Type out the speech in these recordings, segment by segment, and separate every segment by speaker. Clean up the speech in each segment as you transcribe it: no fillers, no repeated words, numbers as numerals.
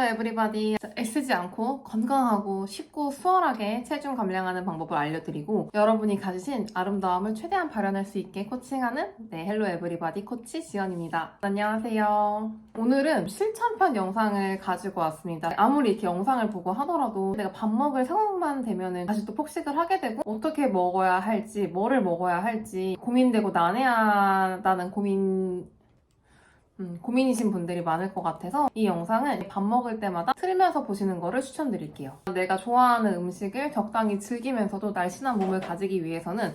Speaker 1: 에브리바디, 애쓰지 않고 건강하고 쉽고 수월하게 체중 감량하는 방법을 알려드리고 여러분이 가지신 아름다움을 최대한 발현할 수 있게 코칭하는 헬로 에브리바디 코치 지연입니다. 안녕하세요. 오늘은 실천편 영상을 가지고 왔습니다. 아무리 이렇게 영상을 보고 하더라도 내가 밥 먹을 상황만 되면은 다시 또 폭식을 하게 되고 어떻게 먹어야 할지, 뭐를 먹어야 할지 고민되고 난해하다는 고민이신 분들이 많을 것 같아서 이 영상은 밥 먹을 때마다 틀면서 보시는 거를 추천드릴게요. 내가 좋아하는 음식을 적당히 즐기면서도 날씬한 몸을 가지기 위해서는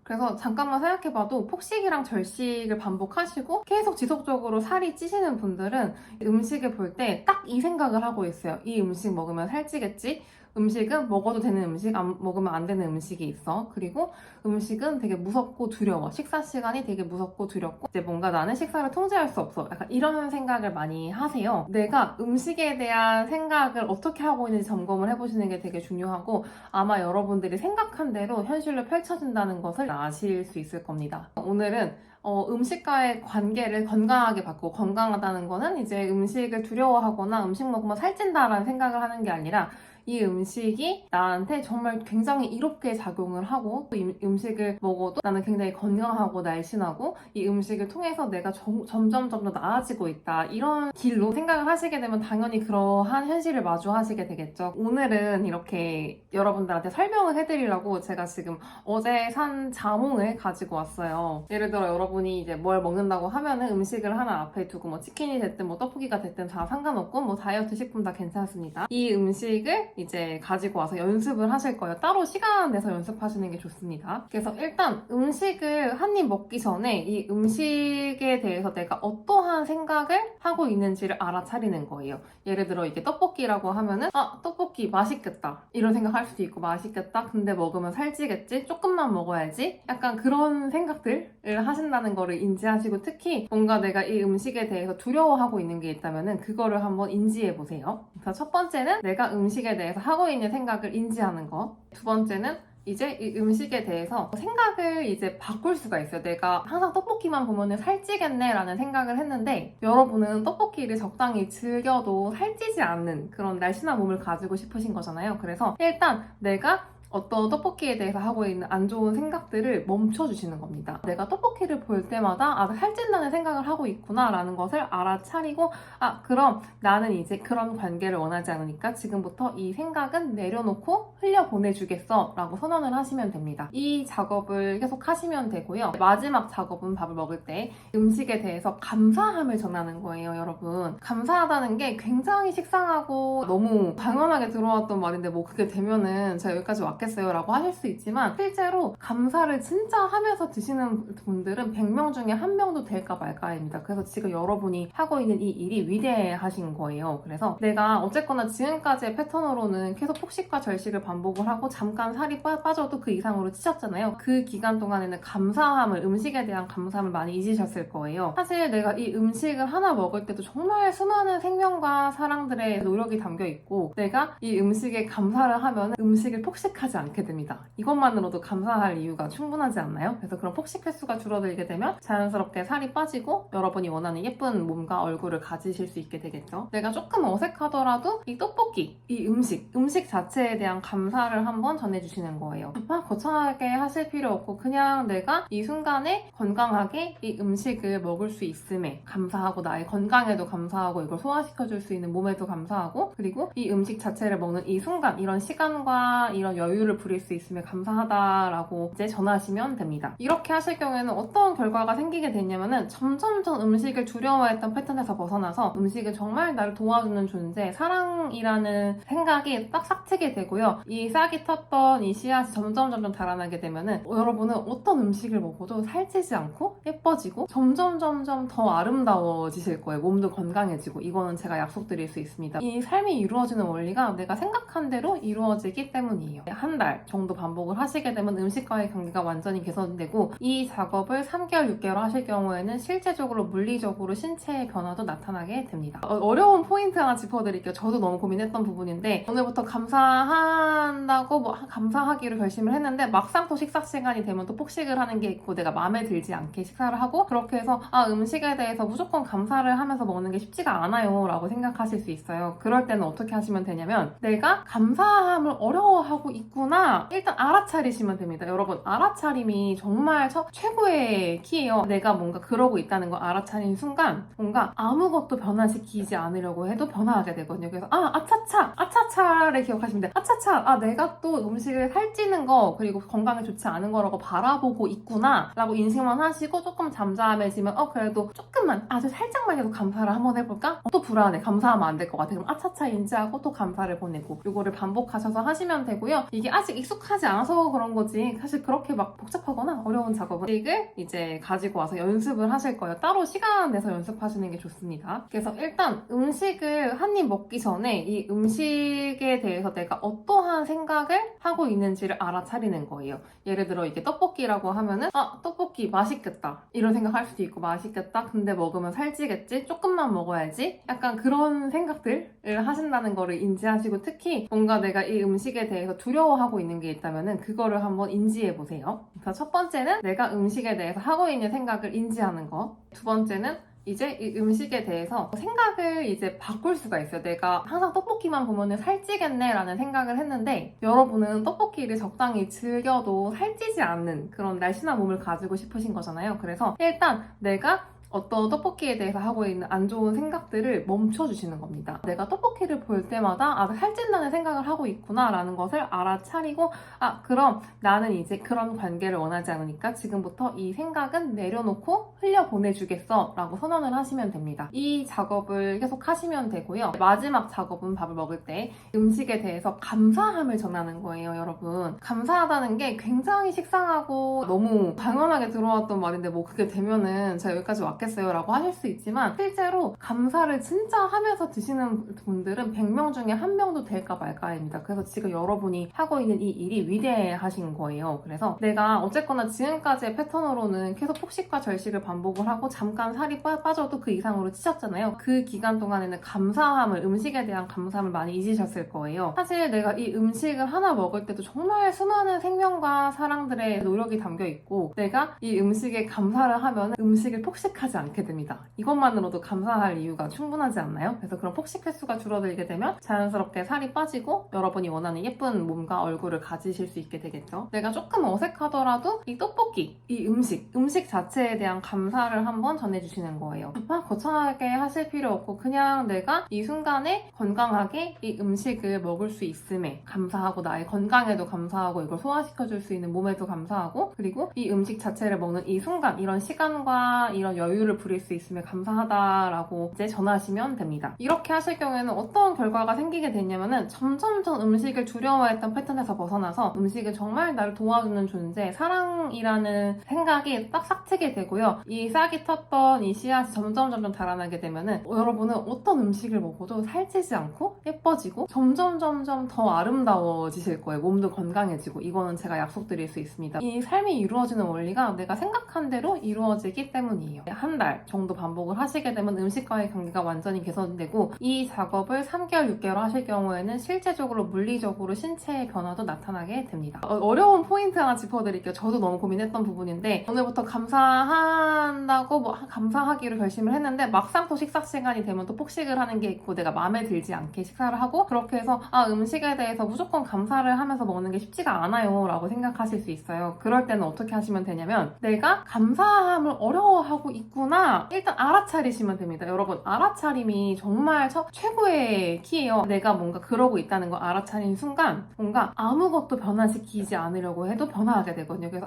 Speaker 1: 그래서 잠깐만 생각해봐도 폭식이랑 절식을 반복하시고 계속 지속적으로 살이 찌시는 분들은 음식을 볼 때 딱 이 생각을 하고 있어요. 이 음식 먹으면 살찌겠지? 음식은 먹어도 되는 음식, 안 먹으면 안 되는 음식이 있어. 그리고 음식은 되게 무섭고 두려워. 식사 시간이 되게 무섭고 두렵고 이제 뭔가 나는 식사를 통제할 수 없어. 약간 이런 생각을 많이 하세요. 내가 음식에 대한 생각을 어떻게 하고 있는지 점검을 해보시는 게 되게 중요하고 아마 여러분들이 생각한 대로 현실로 펼쳐진다는 것을 아실 수 있을 겁니다. 오늘은 음식과의 관계를 건강하게 바꾸고 건강하다는 거는 이제 음식을 두려워하거나 음식 먹으면 살찐다라는 생각을 하는 게 아니라 이 음식이 나한테 정말 굉장히 이롭게 작용을 하고 또 이 음식을 먹어도 나는 굉장히 건강하고 날씬하고 이 음식을 통해서 내가 점점 더 나아지고 있다 이런 길로 생각을 하시게 되면 당연히 그러한 현실을 마주하시게 되겠죠. 오늘은 이렇게 여러분들한테 설명을 해드리려고 제가 지금 어제 산 자몽을 가지고 왔어요. 예를 들어 여러분이 이제 뭘 먹는다고 하면은 음식을 하나 앞에 두고 뭐 치킨이 됐든 뭐 떡볶이가 됐든 다 상관없고 뭐 다이어트 식품 다 괜찮습니다. 이 음식을 이제 가지고 와서 연습을 하실 거예요. 따로 시간 내서 연습하시는 게 좋습니다. 그래서 일단 음식을 한 입 먹기 전에 이 음식에 대해서 내가 어떠한 생각을 하고 있는지를 알아차리는 거예요. 예를 들어 이게 떡볶이라고 하면은 떡볶이 맛있겠다 이런 생각할 수도 있고 맛있겠다 근데 먹으면 살찌겠지 조금만 먹어야지 약간 그런 생각들을 하신다는 거를 인지하시고 특히 뭔가 내가 이 음식에 대해서 두려워하고 있는 게 있다면은 그거를 한번 인지해 보세요. 그래서 첫 번째는 내가 음식에 대해서 하고 있는 생각을 인지하는 거. 두 번째는 이제 이 음식에 대해서 생각을 이제 바꿀 수가 있어요. 내가 항상 떡볶이만 보면은 살찌겠네 라는 생각을 했는데 여러분은 떡볶이를 적당히 즐겨도 살찌지 않는 그런 날씬한 몸을 가지고 싶으신 거잖아요. 그래서 일단 내가 어떤 떡볶이에 대해서 하고 있는 안 좋은 생각들을 멈춰주시는 겁니다. 내가 떡볶이를 볼 때마다 살찐다는 생각을 하고 있구나 라는 것을 알아차리고 그럼 나는 이제 그런 관계를 원하지 않으니까 지금부터 이 생각은 내려놓고 흘려보내주겠어 라고 선언을 하시면 됩니다. 이 작업을 계속 하시면 되고요. 마지막 작업은 밥을 먹을 때 음식에 대해서 감사함을 전하는 거예요, 여러분. 감사하다는 게 굉장히 식상하고 너무 당연하게 들어왔던 말인데 뭐 그게 되면은 제가 여기까지 왔겠어요 라고 하실 수 있지만 실제로 감사를 진짜 하면서 드시는 분들은 100명 중에 1명도 될까 말까입니다. 그래서 지금 여러분이 하고 있는 이 일이 위대하신 거예요. 그래서 내가 어쨌거나 지금까지의 패턴으로는 계속 폭식과 절식을 반복을 하고 잠깐 살이 빠져도 그 이상으로 찌셨잖아요. 그 기간 동안에는 감사함을 음식에 대한 감사함을 많이 잊으셨을 거예요. 사실 내가 이 음식을 하나 먹을 때도 정말 수많은 생명과 사랑들의 노력이 담겨 있고 내가 이 음식에 감사를 하면 음식을 폭식하지 않게 됩니다. 이것만으로도 감사할 이유가 충분하지 않나요? 그래서 그런 폭식 횟수가 줄어들게 되면 자연스럽게 살이 빠지고 여러분이 원하는 예쁜 몸과 얼굴을 가지실 수 있게 되겠죠. 내가 조금 어색하더라도 이 떡볶이, 이 음식 자체에 대한 감사를 한번 전해주시는 거예요. 막 거창하게 하실 필요 없고 그냥 내가 이 순간에 건강하게 이 음식을 먹을 수 있음에 감사하고 나의 건강에도 감사하고 이걸 소화시켜줄 수 있는 몸에도 감사하고 그리고 이 음식 자체를 먹는 이 순간 이런 시간과 이런 여유를 부릴 수 있음에 감사하다라고 이제 전하시면 됩니다. 이렇게 하실 경우에는 어떤 결과가 생기게 되냐면은 점점점 음식을 두려워했던 패턴에서 벗어나서 음식은 정말 나를 도와주는 존재, 사랑이라는 생각이 딱 싹트게 되고요. 이 싹이 텄던 이 씨앗이 점점 자라나게 되면은 여러분은 어떤 음식을 먹어도 살찌지 않고 예뻐지고 점점 더 아름다워지실 거예요. 몸도 건강해지고 이거는 제가 약속드릴 수 있습니다. 이 삶이 이루어지는 원리가 내가 생각한 대로 이루어지기 때문이에요. 한 달 정도 반복을 하시게 되면 음식과의 관계가 완전히 개선되고 이 작업을 3개월, 6개월 하실 경우에는 실제적으로 물리적으로 신체의 변화도 나타나게 됩니다. 어려운 포인트 하나 짚어드릴게요. 저도 너무 고민했던 부분인데 오늘부터 감사한다고 감사하기로 결심을 했는데 막상 또 식사 시간이 되면 또 폭식을 하는 게 있고 내가 마음에 들지 않게 식사를 하고 그렇게 해서 음식에 대해서 무조건 감사를 하면서 먹는 게 쉽지가 않아요 라고 생각하실 수 있어요. 그럴 때는 어떻게 하시면 되냐면 내가 감사함을 어려워하고 있구나 일단 알아차리시면 됩니다. 여러분 알아차림이 정말 최고의 키예요. 내가 뭔가 그러고 있다는 걸 알아차린 순간 뭔가 아무것도 변화시키지 않으려고 해도 변화하게 되거든요. 그래서 아차차를 기억하시면 돼요. 아차차 내가 또 음식을 살찌는 거 그리고 건강에 좋지 않은 거라고 바라보고 있구나 라고 인식만 하시고 조금 잠잠해지면 그래도 조금만 아주 살짝만 해도 감사를 한번 해볼까? 또 불안해. 감사하면 안 될 것 같아. 그럼 아차차 인지하고 또 감사를 보내고 이거를 반복하셔서 하시면 되고요. 이게 아직 익숙하지 않아서 그런 거지 사실 그렇게 막 복잡하거나 어려운 작업은 음식을 이제 가지고 와서 연습을 하실 거예요. 따로 시간 내서 연습하시는 게 좋습니다. 그래서 일단 음식을 한 입 먹기 전에 이 음식에 대해서 내가 어떠한 생각을 하고 있는지를 알아차리는 거예요. 예를 들어 이게 떡볶이라고 하면은 떡볶이 맛있겠다 이런 생각할 수도 있고 맛있겠다 근데 먹으면 살찌겠지 조금만 먹어야지 약간 그런 생각들을 하신다는 거를 인지하시고 특히 뭔가 내가 이 음식에 대해서 두려워하고 있는 게 있다면은 그거를 한번 인지해 보세요. 그래서 첫 번째는 내가 음식에 대해서 하고 있는 생각을 인지하는 거. 두 번째는 이제 이 음식에 대해서 생각을 이제 바꿀 수가 있어요. 내가 항상 떡볶이만 보면은 살찌겠네 라는 생각을 했는데 여러분은 떡볶이를 적당히 즐겨도 살찌지 않는 그런 날씬한 몸을 가지고 싶으신 거잖아요. 그래서 일단 내가 어떤 떡볶이에 대해서 하고 있는 안 좋은 생각들을 멈춰주시는 겁니다. 내가 떡볶이를 볼 때마다 살찐다는 생각을 하고 있구나 라는 것을 알아차리고 그럼 나는 이제 그런 관계를 원하지 않으니까 지금부터 이 생각은 내려놓고 흘려보내주겠어 라고 선언을 하시면 됩니다. 이 작업을 계속 하시면 되고요. 마지막 작업은 밥을 먹을 때 음식에 대해서 감사함을 전하는 거예요, 여러분. 감사하다는 게 굉장히 식상하고 너무 당연하게 들어왔던 말인데 뭐 그게 되면은 제가 여기까지 왔겠어요 라고 하실 수 있지만 실제로 감사를 진짜 하면서 드시는 분들은 100명 중에 1명도 될까 말까입니다. 그래서 지금 여러분이 하고 있는 이 일이 위대하신 거예요. 그래서 내가 어쨌거나 지금까지의 패턴으로는 계속 폭식과 절식을 반복을 하고 잠깐 살이 빠져도 그 이상으로 찌셨잖아요. 그 기간 동안에는 감사함을 음식에 대한 감사함을 많이 잊으셨을 거예요. 사실 내가 이 음식을 하나 먹을 때도 정말 수많은 생명과 사랑들의 노력이 담겨 있고 내가 이 음식에 감사를 하면 음식을 폭식하지 않게 됩니다. 이것만으로도 감사할 이유가 충분하지 않나요? 그래서 그런 폭식 횟수가 줄어들게 되면 자연스럽게 살이 빠지고 여러분이 원하는 예쁜 몸과 얼굴을 가지실 수 있게 되겠죠. 내가 조금 어색하더라도 이 떡볶이, 이 음식 자체에 대한 감사를 한번 전해주시는 거예요. 막 거창하게 하실 필요 없고 그냥 내가 이 순간에 건강하게 이 음식을 먹을 수 있음에 감사하고 나의 건강에도 감사하고 이걸 소화시켜줄 수 있는 몸에도 감사하고 그리고 이 음식 자체를 먹는 이 순간 이런 시간과 이런 여유를 부릴 수 있음에 감사하다라고 이제 전하시면 됩니다. 이렇게 하실 경우에는 어떤 결과가 생기게 되냐면은 점점점 음식을 두려워했던 패턴에서 벗어나서 음식을 정말 나를 도와주는 존재, 사랑이라는 생각이 딱 싹 트게 되고요. 이 싹이 텄던 이 씨앗이 점점 자라나게 되면은 여러분은 어떤 음식을 먹어도 살찌지 않고 예뻐지고 점점 더 아름다워지실 거예요. 몸도 건강해지고 이거는 제가 약속드릴 수 있습니다. 이 삶이 이루어지는 원리가 내가 생각한 대로 이루어지기 때문이에요. 한 달 정도 반복을 하시게 되면 음식과의 관계가 완전히 개선되고 이 작업을 3개월, 6개월 하실 경우에는 실제적으로 물리적으로 신체의 변화도 나타나게 됩니다. 어려운 포인트 하나 짚어드릴게요. 저도 너무 고민했던 부분인데 오늘부터 감사한다고 감사하기로 결심을 했는데 막상 또 식사 시간이 되면 또 폭식을 하는 게 있고 내가 마음에 들지 않게 식사를 하고 그렇게 해서 음식에 대해서 무조건 감사를 하면서 먹는 게 쉽지가 않아요 라고 생각하실 수 있어요. 그럴 때는 어떻게 하시면 되냐면 내가 감사함을 어려워하고 있구나 일단 알아차리시면 됩니다. 여러분 알아차림이 정말 최고의 키예요. 내가 뭔가 그러고 있다는 걸 알아차린 순간 뭔가 아무것도 변화시키지 않으려고 해도 변화하게 되거든요. 그래서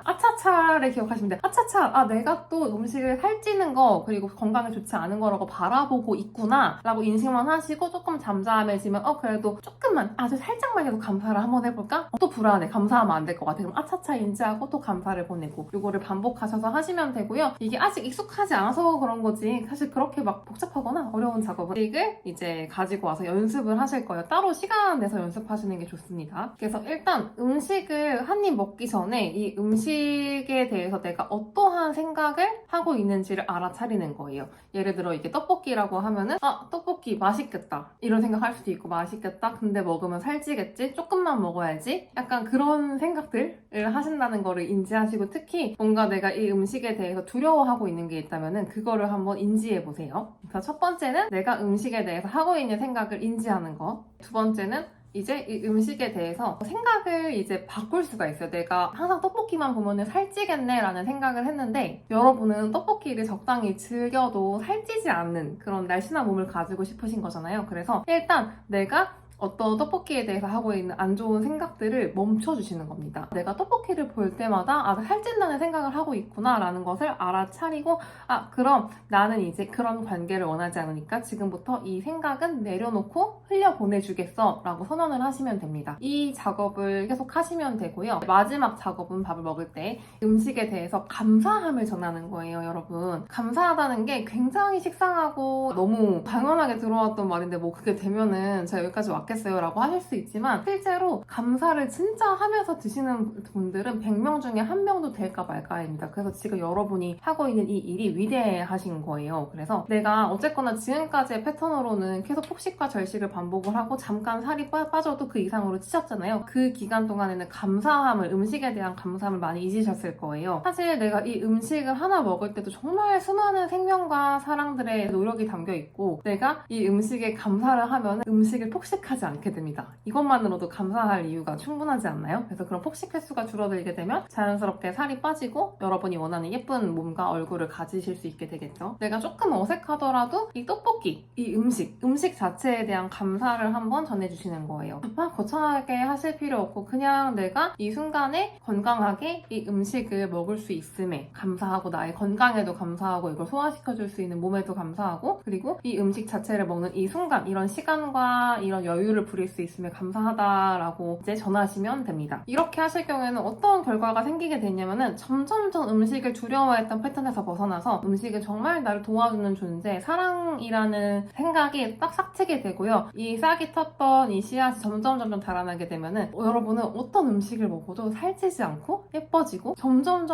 Speaker 1: 아차차를 기억하시면 돼요. 아차차 내가 또 음식을 살찌는 거 그리고 건강에 좋지 않은 거라고 바라보고 있구나 라고 인식만 하시고 조금 잠잠해지면 그래도 조금만 아주 살짝만 해도 감사를 한번 해볼까? 또 불안해. 감사하면 안 될 것 같아. 그럼 아차차 인지하고 또 감사를 보내고 이거를 반복하셔서 하시면 되고요. 이게 이게 아직 익숙하지 않아서 그런 거지 사실 그렇게 막 복잡하거나 어려운 작업은 음식을 이제 가지고 와서 연습을 하실 거예요. 따로 시간 내서 연습하시는 게 좋습니다. 그래서 일단 음식을 한 입 먹기 전에 이 음식에 대해서 내가 어떠한 생각을 하고 있는지를 알아차리는 거예요. 예를 들어 이게 떡볶이라고 하면은 떡볶이 맛있겠다 이런 생각할 수도 있고, 맛있겠다 근데 먹으면 살찌겠지 조금만 먹어야지 약간 그런 생각들을 하신다는 거를 인지하시고, 특히 뭔가 내가 이 음식에 대해서 두려워하고 있는 게 있다면은 그거를 한번 인지해 보세요. 그래서 첫 번째는 내가 음식에 대해서 하고 있는 생각을 인지하는 거. 두 번째는 이제 이 음식에 대해서 생각을 이제 바꿀 수가 있어요. 내가 항상 떡볶이만 보면은 살찌겠네 라는 생각을 했는데, 여러분은 떡볶이를 적당히 즐겨도 살찌지 않는 그런 날씬한 몸을 가지고 싶으신 거잖아요. 그래서 일단 내가 어떤 떡볶이에 대해서 하고 있는 안 좋은 생각들을 멈춰주시는 겁니다. 내가 떡볶이를 볼 때마다 살찐다는 생각을 하고 있구나 라는 것을 알아차리고, 그럼 나는 이제 그런 관계를 원하지 않으니까 지금부터 이 생각은 내려놓고 흘려보내주겠어 라고 선언을 하시면 됩니다. 이 작업을 계속 하시면 되고요. 마지막 작업은 밥을 먹을 때 음식에 대해서 감사함을 전하는 거예요. 여러분, 감사하다는 게 굉장히 식상하고 너무 당연하게 들어왔던 말인데 뭐 그게 되면은 제가 여기까지 왔겠어요 라고 하실 수 있지만, 실제로 감사를 진짜 하면서 드시는 분들은 100명 중에 1명도 될까 말까입니다. 그래서 지금 여러분이 하고 있는 이 일이 위대하신 거예요. 그래서 내가 어쨌거나 지금까지의 패턴으로는 계속 폭식과 절식을 반복을 하고 잠깐 살이 빠져도 그 이상으로 찌셨잖아요. 그 기간 동안에는 감사함을, 음식에 대한 감사함을 많이 잊으셨을 거예요. 사실 내가 이 음식을 하나 먹을 때도 정말 수많은 생명과 사랑들의 노력이 담겨 있고, 내가 이 음식에 감사를 하면 음식을 폭식하지 않게 됩니다. 이것만으로도 감사할 이유가 충분하지 않나요? 그래서 그런 폭식 횟수가 줄어들게 되면 자연스럽게 살이 빠지고 여러분이 원하는 예쁜 몸과 얼굴을 가지실 수 있게 되겠죠. 내가 조금 어색하더라도 이 떡볶이, 이 음식 자체에 대한 감사를 한번 전해주시는 거예요. 막 거창하게 하실 필요 없고 그냥 내가 이 순간에 건강하게 이 음식을 먹을 수 있음에 감사하고, 나의 건강에도 감사하고, 이걸 소화시켜줄 수 있는 몸에도 감사하고, 그리고 이 음식 자체를 먹는 이 순간, 이런 시간과 이런 여유를 부릴 수 있음에 감사하다라고 이제 전하시면 됩니다. 이렇게 하실 경우에는 어떤 결과가 생기게 되냐면은 점점점 음식을 두려워했던 패턴에서 벗어나서 음식은 정말 나를 도와주는 존재, 사랑이라는 생각이 딱 싹트게 되고요. 이 싹이 텄던 이 씨앗이 점점 자라나게 되면은 여러분은 어떤 음식을 먹어도 살찌지 않고 예뻐지고 점점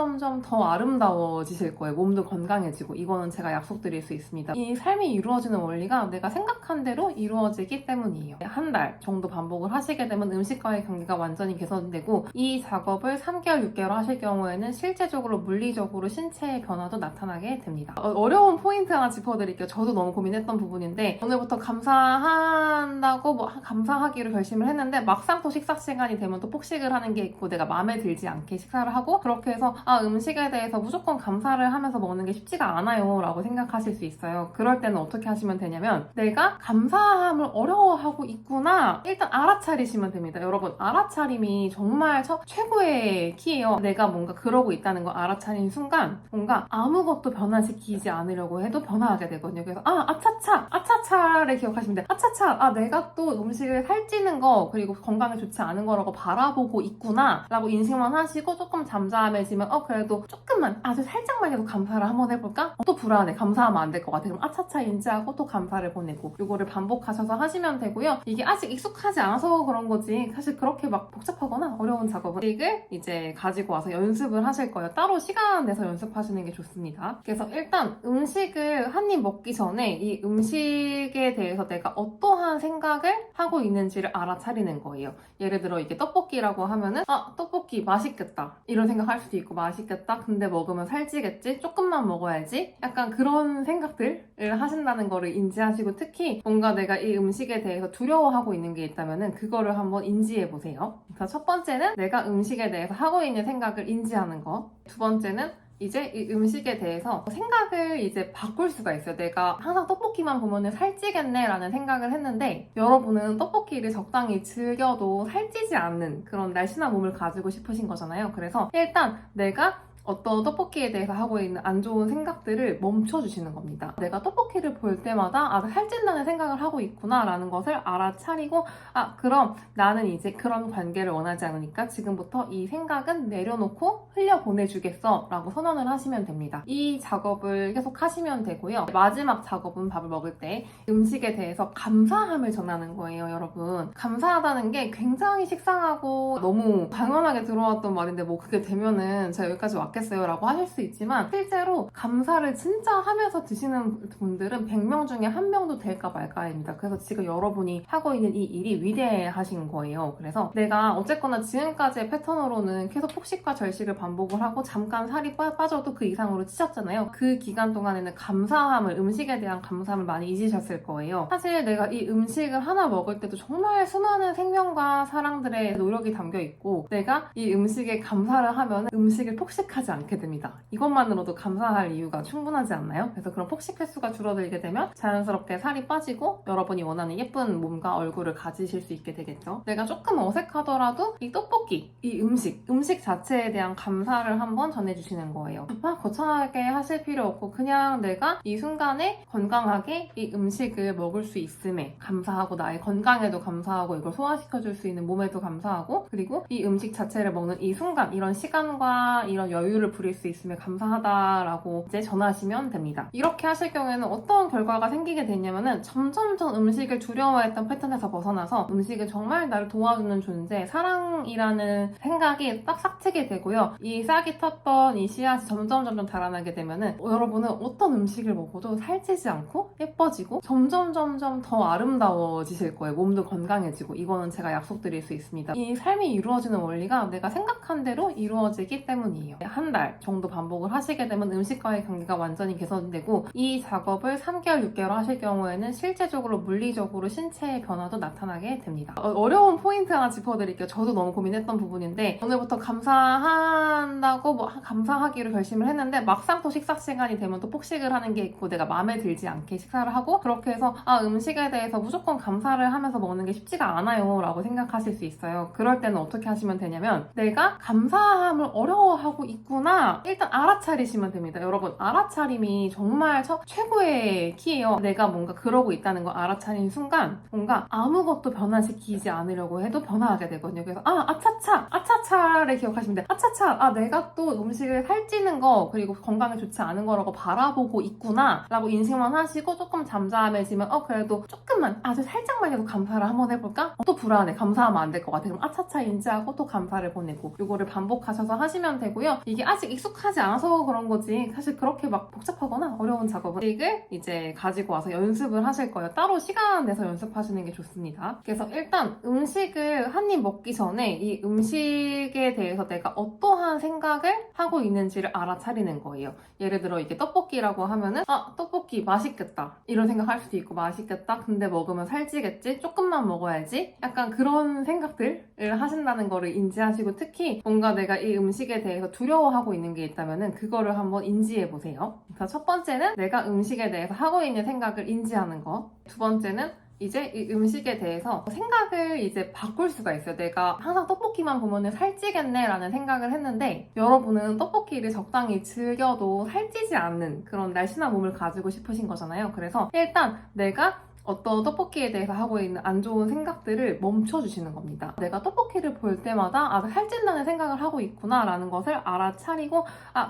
Speaker 1: 더 아름다워지실 거예요. 몸도 건강해지고. 이거는 제가 약속드릴 수 있습니다. 이 삶이 이루어지는 원리가 내가 생각한 대로 이루어지기 때문이에요. 한 달 정도 반복을 하시게 되면 음식과의 관계가 완전히 개선되고, 이 작업을 3개월, 6개월 하실 경우에는 실제적으로 물리적으로 신체의 변화도 나타나게 됩니다. 어려운 포인트 하나 짚어드릴게요. 저도 너무 고민했던 부분인데, 오늘부터 감사한다고 감사하기로 결심을 했는데 막상 또 식사 시간이 되면 또 폭식을 하는 게 있고, 내가 마음에 들지 않게 식사를 하고, 그렇게 해서 음식에 대해서 무조건 감사를 하면서 먹는 게 쉽지가 않아요 라고 생각하실 수 있어요. 그럴 때는 어떻게 하시면 되냐면, 내가 감사함을 어려워하고 있구나 일단 알아차리시면 됩니다. 여러분, 알아차림이 정말 최고의 키예요. 내가 뭔가 그러고 있다는 걸 알아차린 순간 뭔가 아무것도 변화시키지 않으려고 해도 변화하게 되거든요. 그래서 아차차를 기억하시면 돼요. 아차차, 내가 또 음식을 살찌는 거 그리고 건강에 좋지 않은 거라고 바라보고 있구나 라고 인식만 하시고, 조금 잠잠해지면 그래도 조금만, 아주 살짝만 해도 감사를 한번 해볼까? 또 불안해, 감사하면 안 될 것 같아. 그럼 아차차 인지하고 또 감사를 보내고, 이거를 반복하셔서 하시면 되고요. 이게 아직 익숙하지 않아서 그런 거지 사실 그렇게 막 복잡하거나 어려운 작업은 음식을 이제 가지고 와서 연습을 하실 거예요. 따로 시간 내서 연습하시는 게 좋습니다. 그래서 일단 음식을 한 입 먹기 전에 이 음식에 대해서 내가 어떠한 생각을 하고 있는지를 알아차리는 거예요. 예를 들어 이게 떡볶이라고 하면은 떡볶이 맛있겠다 이런 생각할 수도 있고, 맛있겠다 근데 먹으면 살찌겠지 조금만 먹어야지 약간 그런 생각들을 하신다는 거를 인지하시고, 특히 뭔가 내가 이 음식에 대해서 두려워하고 있는 게 있다면은 그거를 한번 인지해 보세요. 그래서 첫 번째는 내가 음식에 대해서 하고 있는 생각을 인지하는 거. 두 번째는 이제 이 음식에 대해서 생각을 이제 바꿀 수가 있어요. 내가 항상 떡볶이만 보면은 살찌겠네 라는 생각을 했는데, 여러분은 떡볶이를 적당히 즐겨도 살찌지 않는 그런 날씬한 몸을 가지고 싶으신 거잖아요. 그래서 일단 내가 어떤 떡볶이에 대해서 하고 있는 안 좋은 생각들을 멈춰주시는 겁니다. 내가 떡볶이를 볼 때마다 살찐다는 생각을 하고 있구나 라는 것을 알아차리고 그럼 나는 이제 그런 관계를 원하지 않으니까 지금부터 이 생각은 내려놓고 흘려보내주겠어 라고 선언을 하시면 됩니다. 이 작업을 계속 하시면 되고요. 마지막 작업은 밥을 먹을 때 음식에 대해서 감사함을 전하는 거예요, 여러분. 감사하다는 게 굉장히 식상하고 너무 당연하게 들어왔던 말인데 뭐 그게 되면은 제가 여기까지 왔겠어요 라고 하실 수 있지만 실제로 감사를 진짜 하면서 드시는 분들은 100명 중에 1명도 될까 말까입니다. 그래서 지금 여러분이 하고 있는 이 일이 위대하신 거예요. 그래서 내가 어쨌거나 지금까지의 패턴으로는 계속 폭식과 절식을 반복을 하고 잠깐 살이 빠져도 그 이상으로 찌셨잖아요. 그 기간 동안에는 감사함을, 음식에 대한 감사함을 많이 잊으셨을 거예요. 사실 내가 이 음식을 하나 먹을 때도 정말 수많은 생명과 사랑들의 노력이 담겨 있고 내가 이 음식에 감사를 하면 음식을 폭식하지 않게 됩니다. 이것만으로도 감사할 이유가 충분하지 않나요? 그래서 그런 폭식 횟수가 줄어들게 되면 자연스럽게 살이 빠지고 여러분이 원하는 예쁜 몸과 얼굴을 가지실 수 있게 되겠죠. 내가 조금 어색하더라도 이 떡볶이, 이 음식 자체에 대한 감사를 한번 전해주시는 거예요. 막 거창하게 하실 필요 없고 그냥 내가 이 순간에 건강하게 이 음식을 먹을 수 있음에 감사하고 나의 건강에도 감사하고 이걸 소화시켜줄 수 있는 몸에도 감사하고 그리고 이 음식 자체를 먹는 이 순간 이런 시간과 이런 여유를 부릴 수 있음에 감사하다라고 이제 전하시면 됩니다. 이렇게 하실 경우에는 어떤 결과가 생기게 되냐면은 점점점 음식을 두려워했던 패턴에서 벗어나서 음식은 정말 나를 도와주는 존재, 사랑이라는 생각이 딱 싹트게 되고요. 이 싹이 텄던 이 씨앗이 점점 자라나게 되면은 여러분은 어떤 음식을 먹어도 살찌지 않고 예뻐지고 점점 더 아름다워지실 거예요. 몸도 건강해지고 이거는 제가 약속드릴 수 있습니다. 이 삶이 이루어지는 원리가 내가 생각한 대로 이루어지기 때문이에요. 한 달 정도 반복을 하시게 되면 음식과의 관계가 완전히 개선되고 이 작업을 3개월, 6개월 하실 경우에는 실제적으로 물리적으로 신체의 변화도 나타나게 됩니다. 어려운 포인트 하나 짚어드릴게요. 저도 너무 고민했던 부분인데 오늘부터 감사한다고 감사하기로 결심을 했는데 막상 또 식사 시간이 되면 또 폭식을 하는 게 있고 내가 마음에 들지 않게 식사를 하고 그렇게 해서 음식에 대해서 무조건 감사를 하면서 먹는 게 쉽지가 않아요 라고 생각하실 수 있어요. 그럴 때는 어떻게 하시면 되냐면 내가 감사함을 어려워하고 있구나 일단 알아차리시면 됩니다. 여러분 알아차림이 정말 최고의 키예요. 내가 뭔가 그러고 있다는 걸 알아차린 순간 뭔가 아무것도 변화시키지 않으려고 해도 변화하게 되거든요. 그래서 아차차를 기억하시면 돼요. 아차차 내가 또 음식을 살찌는 거 그리고 건강에 좋지 않은 거라고 바라보고 있구나 라고 인식만 하시고 조금 잠잠해지면 그래도 조금만 아주 살짝만 해도 감사를 한번 해볼까? 또 불안해. 감사하면 안 될 것 같아. 그럼 아차차 인지하고 또 감사를 보내고 이거를 반복하셔서 하시면 되고요. 이게 아직 익숙하지 않아서 그런 거지 사실 그렇게 막 복잡하거나 어려운 작업은 음식을 이제 가지고 와서 연습을 하실 거예요. 따로 시간 내서 연습하시는 게 좋습니다. 그래서 일단 음식을 한 입 먹기 전에 이 음식에 대해서 내가 어떠한 생각을 하고 있는지를 알아차리는 거예요. 예를 들어 이게 떡볶이라고 하면은 떡볶이 맛있겠다 이런 생각할 수도 있고 맛있겠다 근데 먹으면 살찌겠지 조금만 먹어야지 약간 그런 생각들을 하신다는 거를 인지하시고 특히 뭔가 내가 이 음식에 대해서 두려워하고 있는 게 있다면은 그거를 한번 인지해 보세요. 그래서 첫 번째는 내가 음식에 대해서 하고 있는 생각을 인지하는 거. 두 번째는 이제 이 음식에 대해서 생각을 이제 바꿀 수가 있어요. 내가 항상 떡볶이만 보면은 살찌겠네 라는 생각을 했는데 여러분은 떡볶이를 적당히 즐겨도 살찌지 않는 그런 날씬한 몸을 가지고 싶으신 거잖아요. 그래서 일단 내가 어떤 떡볶이에 대해서 하고 있는 안 좋은 생각들을 멈춰주시는 겁니다. 내가 떡볶이를 볼 때마다 살찐다는 생각을 하고 있구나 라는 것을 알아차리고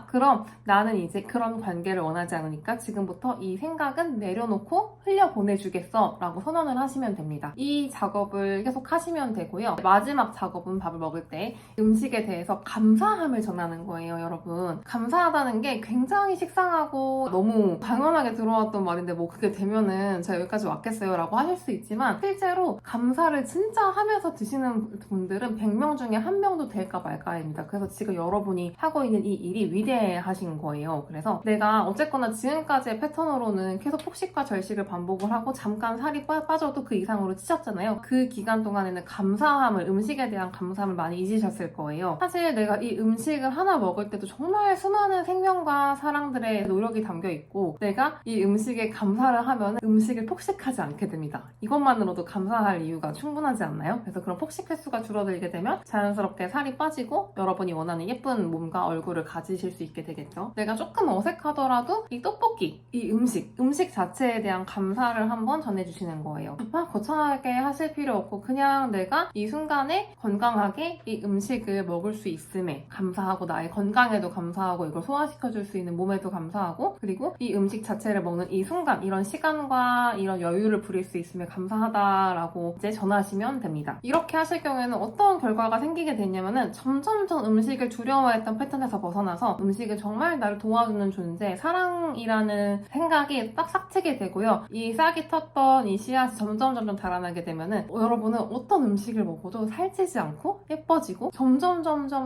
Speaker 1: 그럼 나는 이제 그런 관계를 원하지 않으니까 지금부터 이 생각은 내려놓고 흘려보내주겠어 라고 선언을 하시면 됩니다. 이 작업을 계속 하시면 되고요. 마지막 작업은 밥을 먹을 때 음식에 대해서 감사함을 전하는 거예요, 여러분. 감사하다는 게 굉장히 식상하고 너무 당연하게 들어왔던 말인데 뭐 그게 되면은 제가 여기까지 왔겠어요 라고 하실 수 있지만 실제로 감사를 진짜 하면서 드시는 분들은 100명 중에 1명도 될까 말까입니다. 그래서 지금 여러분이 하고 있는 이 일이 위대하신 거예요. 그래서 내가 어쨌거나 지금까지의 패턴으로는 계속 폭식과 절식을 반복을 하고 잠깐 살이 빠져도 그 이상으로 찌셨잖아요. 그 기간 동안에는 감사함을, 음식에 대한 감사함을 많이 잊으셨을 거예요. 사실 내가 이 음식을 하나 먹을 때도 정말 수많은 생명과 사랑들의 노력이 담겨 있고 내가 이 음식에 감사를 하면 음식을 폭식하지 폭식하지 않게 됩니다. 이것만으로도 감사할 이유가 충분하지 않나요? 그래서 그런 폭식 횟수가 줄어들게 되면 자연스럽게 살이 빠지고 여러분이 원하는 예쁜 몸과 얼굴을 가지실 수 있게 되겠죠. 내가 조금 어색하더라도 이 떡볶이, 이 음식 자체에 대한 감사를 한번 전해주시는 거예요. 막 거창하게 하실 필요 없고 그냥 내가 이 순간에 건강하게 이 음식을 먹을 수 있음에 감사하고 나의 건강에도 감사하고 이걸 소화시켜줄 수 있는 몸에도 감사하고 그리고 이 음식 자체를 먹는 이 순간 이런 시간과 이런 여유를 부릴 수 있음에 감사하다라고 이제 전하시면 됩니다. 이렇게 하실 경우에는 어떤 결과가 생기게 되냐면은 점점점 음식을 두려워했던 패턴에서 벗어나서 음식을 정말 나를 도와주는 존재, 사랑이라는 생각이 딱 싹트게 되고요. 이 싹이 텄던 이 씨앗이 점점 자라나게 되면은 여러분은 어떤 음식을 먹어도 살찌지 않고 예뻐지고 점점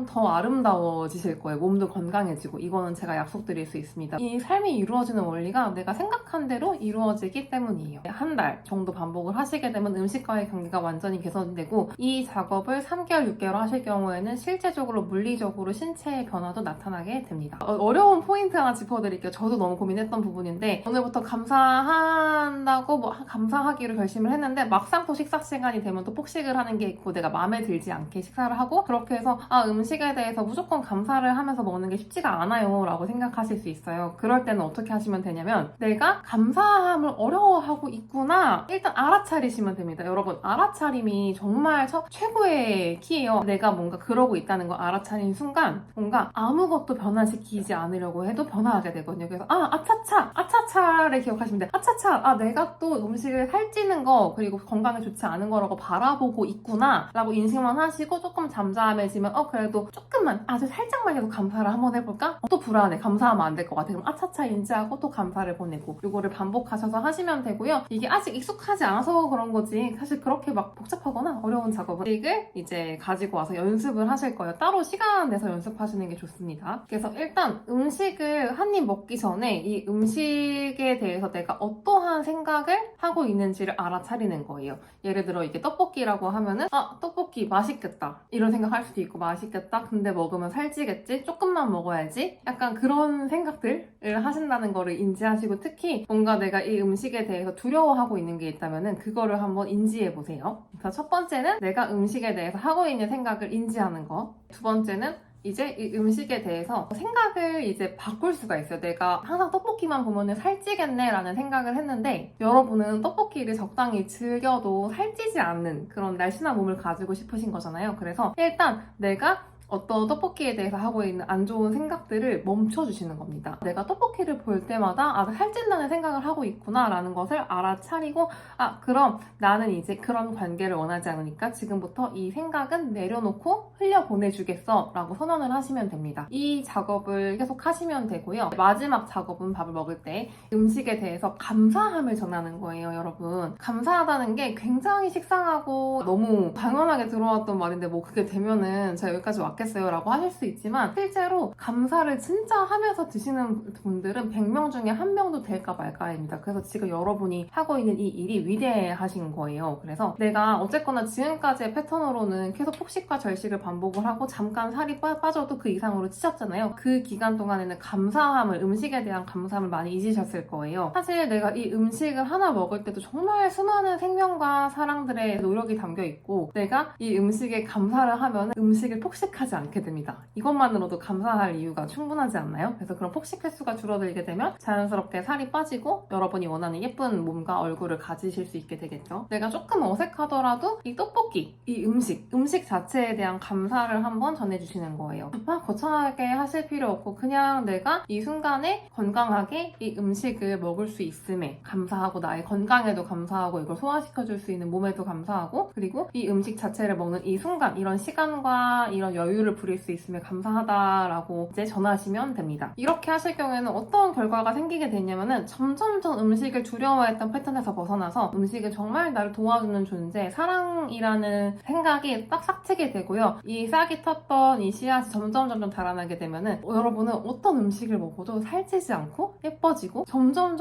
Speaker 1: 더 아름다워지실 거예요. 몸도 건강해지고 이거는 제가 약속드릴 수 있습니다. 이 삶이 이루어지는 원리가 내가 생각한 대로 이루어지기 때문이에요. 한 달 정도 반복을 하시게 되면 음식과의 관계가 완전히 개선되고 이 작업을 3개월, 6개월 하실 경우에는 실제적으로 물리적으로 신체의 변화도 나타나게 됩니다. 어려운 포인트 하나 짚어드릴게요. 저도 너무 고민했던 부분인데 오늘부터 감사한다고 감사하기로 결심을 했는데 막상 또 식사 시간이 되면 또 폭식을 하는 게 있고 내가 마음에 들지 않게 식사를 하고 그렇게 해서 음식에 대해서 무조건 감사를 하면서 먹는 게 쉽지가 않아요 라고 생각하실 수 있어요. 그럴 때는 어떻게 하시면 되냐면 내가 감사함을 어려워하고 있구나 일단 알아차리시면 됩니다. 여러분 알아차림이 정말 최고의 키예요. 내가 뭔가 그러고 있다는 걸 알아차린 순간 뭔가 아무것도 변화시키지 않으려고 해도 변화하게 되거든요. 그래서 아차차를 기억하시면 돼요. 아차차 내가 또 음식을 살찌는 거 그리고 건강에 좋지 않은 거라고 바라보고 있구나 라고 인식만 하시고 조금 잠잠해지면 그래도 조금만 아주 살짝만 해도 감사를 한번 해볼까? 또 불안해. 감사하면 안 될 것 같아. 그럼 아차차 인지하고 또 감사를 보내고 이거를 반복하셔서 하시면 되고요. 이게 아직 익숙하지 않아서 그런 거지 사실 그렇게 막 복잡하거나 어려운 작업은 음식을 이제 가지고 와서 연습을 하실 거예요. 따로 시간 내서 연습하시는 게 좋습니다. 그래서 일단 음식을 한 입 먹기 전에 이 음식에 대해서 내가 어떠한 생각을 하고 있는지를 알아차리는 거예요. 예를 들어 이게 떡볶이라고 하면은 떡볶이 맛있겠다 이런 생각할 수도 있고 맛있겠다 근데 먹으면 살찌겠지 조금만 먹어야지 약간 그런 생각들을 하신다는 거를 인지하시고 특히 뭔가 내가 이 음식에 대해서 두려워하고 있는 게 있다면은 그거를 한번 인지해 보세요. 그래서 첫 번째는 내가 음식에 대해서 하고 있는 생각을 인지하는 거. 두 번째는 이제 이 음식에 대해서 생각을 이제 바꿀 수가 있어요. 내가 항상 떡볶이만 보면은 살찌겠네 라는 생각을 했는데 여러분은 떡볶이를 적당히 즐겨도 살찌지 않는 그런 날씬한 몸을 가지고 싶으신 거잖아요. 그래서 일단 내가 어떤 떡볶이에 대해서 하고 있는 안 좋은 생각들을 멈춰주시는 겁니다. 내가 떡볶이를 볼 때마다 살찐다는 생각을 하고 있구나 라는 것을 알아차리고 그럼 나는 이제 그런 관계를 원하지 않으니까 지금부터 이 생각은 내려놓고 흘려보내주겠어 라고 선언을 하시면 됩니다. 이 작업을 계속 하시면 되고요. 마지막 작업은 밥을 먹을 때 음식에 대해서 감사함을 전하는 거예요. 여러분 감사하다는 게 굉장히 식상하고 너무 당연하게 들어왔던 말인데 그게 되면은 제가 여기까지 왔겠어요 라고 하실 수 있지만 실제로 감사를 진짜 하면서 드시는 분들은 100명 중에 1명도 될까 말까입니다. 그래서 지금 여러분이 하고 있는 이 일이 위대하신 거예요. 그래서 내가 어쨌거나 지금까지의 패턴으로는 계속 폭식과 절식을 반복을 하고 잠깐 살이 빠져도 그 이상으로 찌셨잖아요. 그 기간 동안에는 음식에 대한 감사함을 많이 잊으셨을 거예요. 사실 내가 이 음식을 하나 먹을 때도 정말 수많은 생명과 사랑들의 노력이 담겨 있고 내가 이 음식에 감사를 하면 음식을 폭식하지 않게 됩니다. 이것만으로도 감사할 이유가 충분하지 않나요? 그래서 그런 폭식 횟수가 줄어들게 되면 자연스럽게 살이 빠지고 여러분이 원하는 예쁜 몸과 얼굴을 가지실 수 있게 되겠죠. 내가 조금 어색하더라도 이 떡볶이, 이 음식 자체에 대한 감사를 한번 전해주시는 거예요. 막 거창하게 하실 필요 없고 그냥 내가 이 순간에 건강하게 이 음식을 먹을 수 있음에 감사하고 나의 건강에도 감사하고 이걸 소화시켜줄 수 있는 몸에도 감사하고 그리고 이 음식 자체를 먹는 이 순간 이런 시간과 이런 여유를 부릴 수 있음에 감사하다라고 이제 전하시면 됩니다. 이렇게 하실 경우에는 어떤 결과가 생기게 되냐면은 점점점 음식을 두려워했던 패턴에서 벗어나서 음식을 정말 나를 도와주는 존재, 사랑이라는 생각이 딱 싹트게 되고요. 이 싹이 텄던 이 씨앗이 점점 자라나게 되면은 여러분은 어떤 음식을 먹어도 살찌지 않고 예뻐지고 점점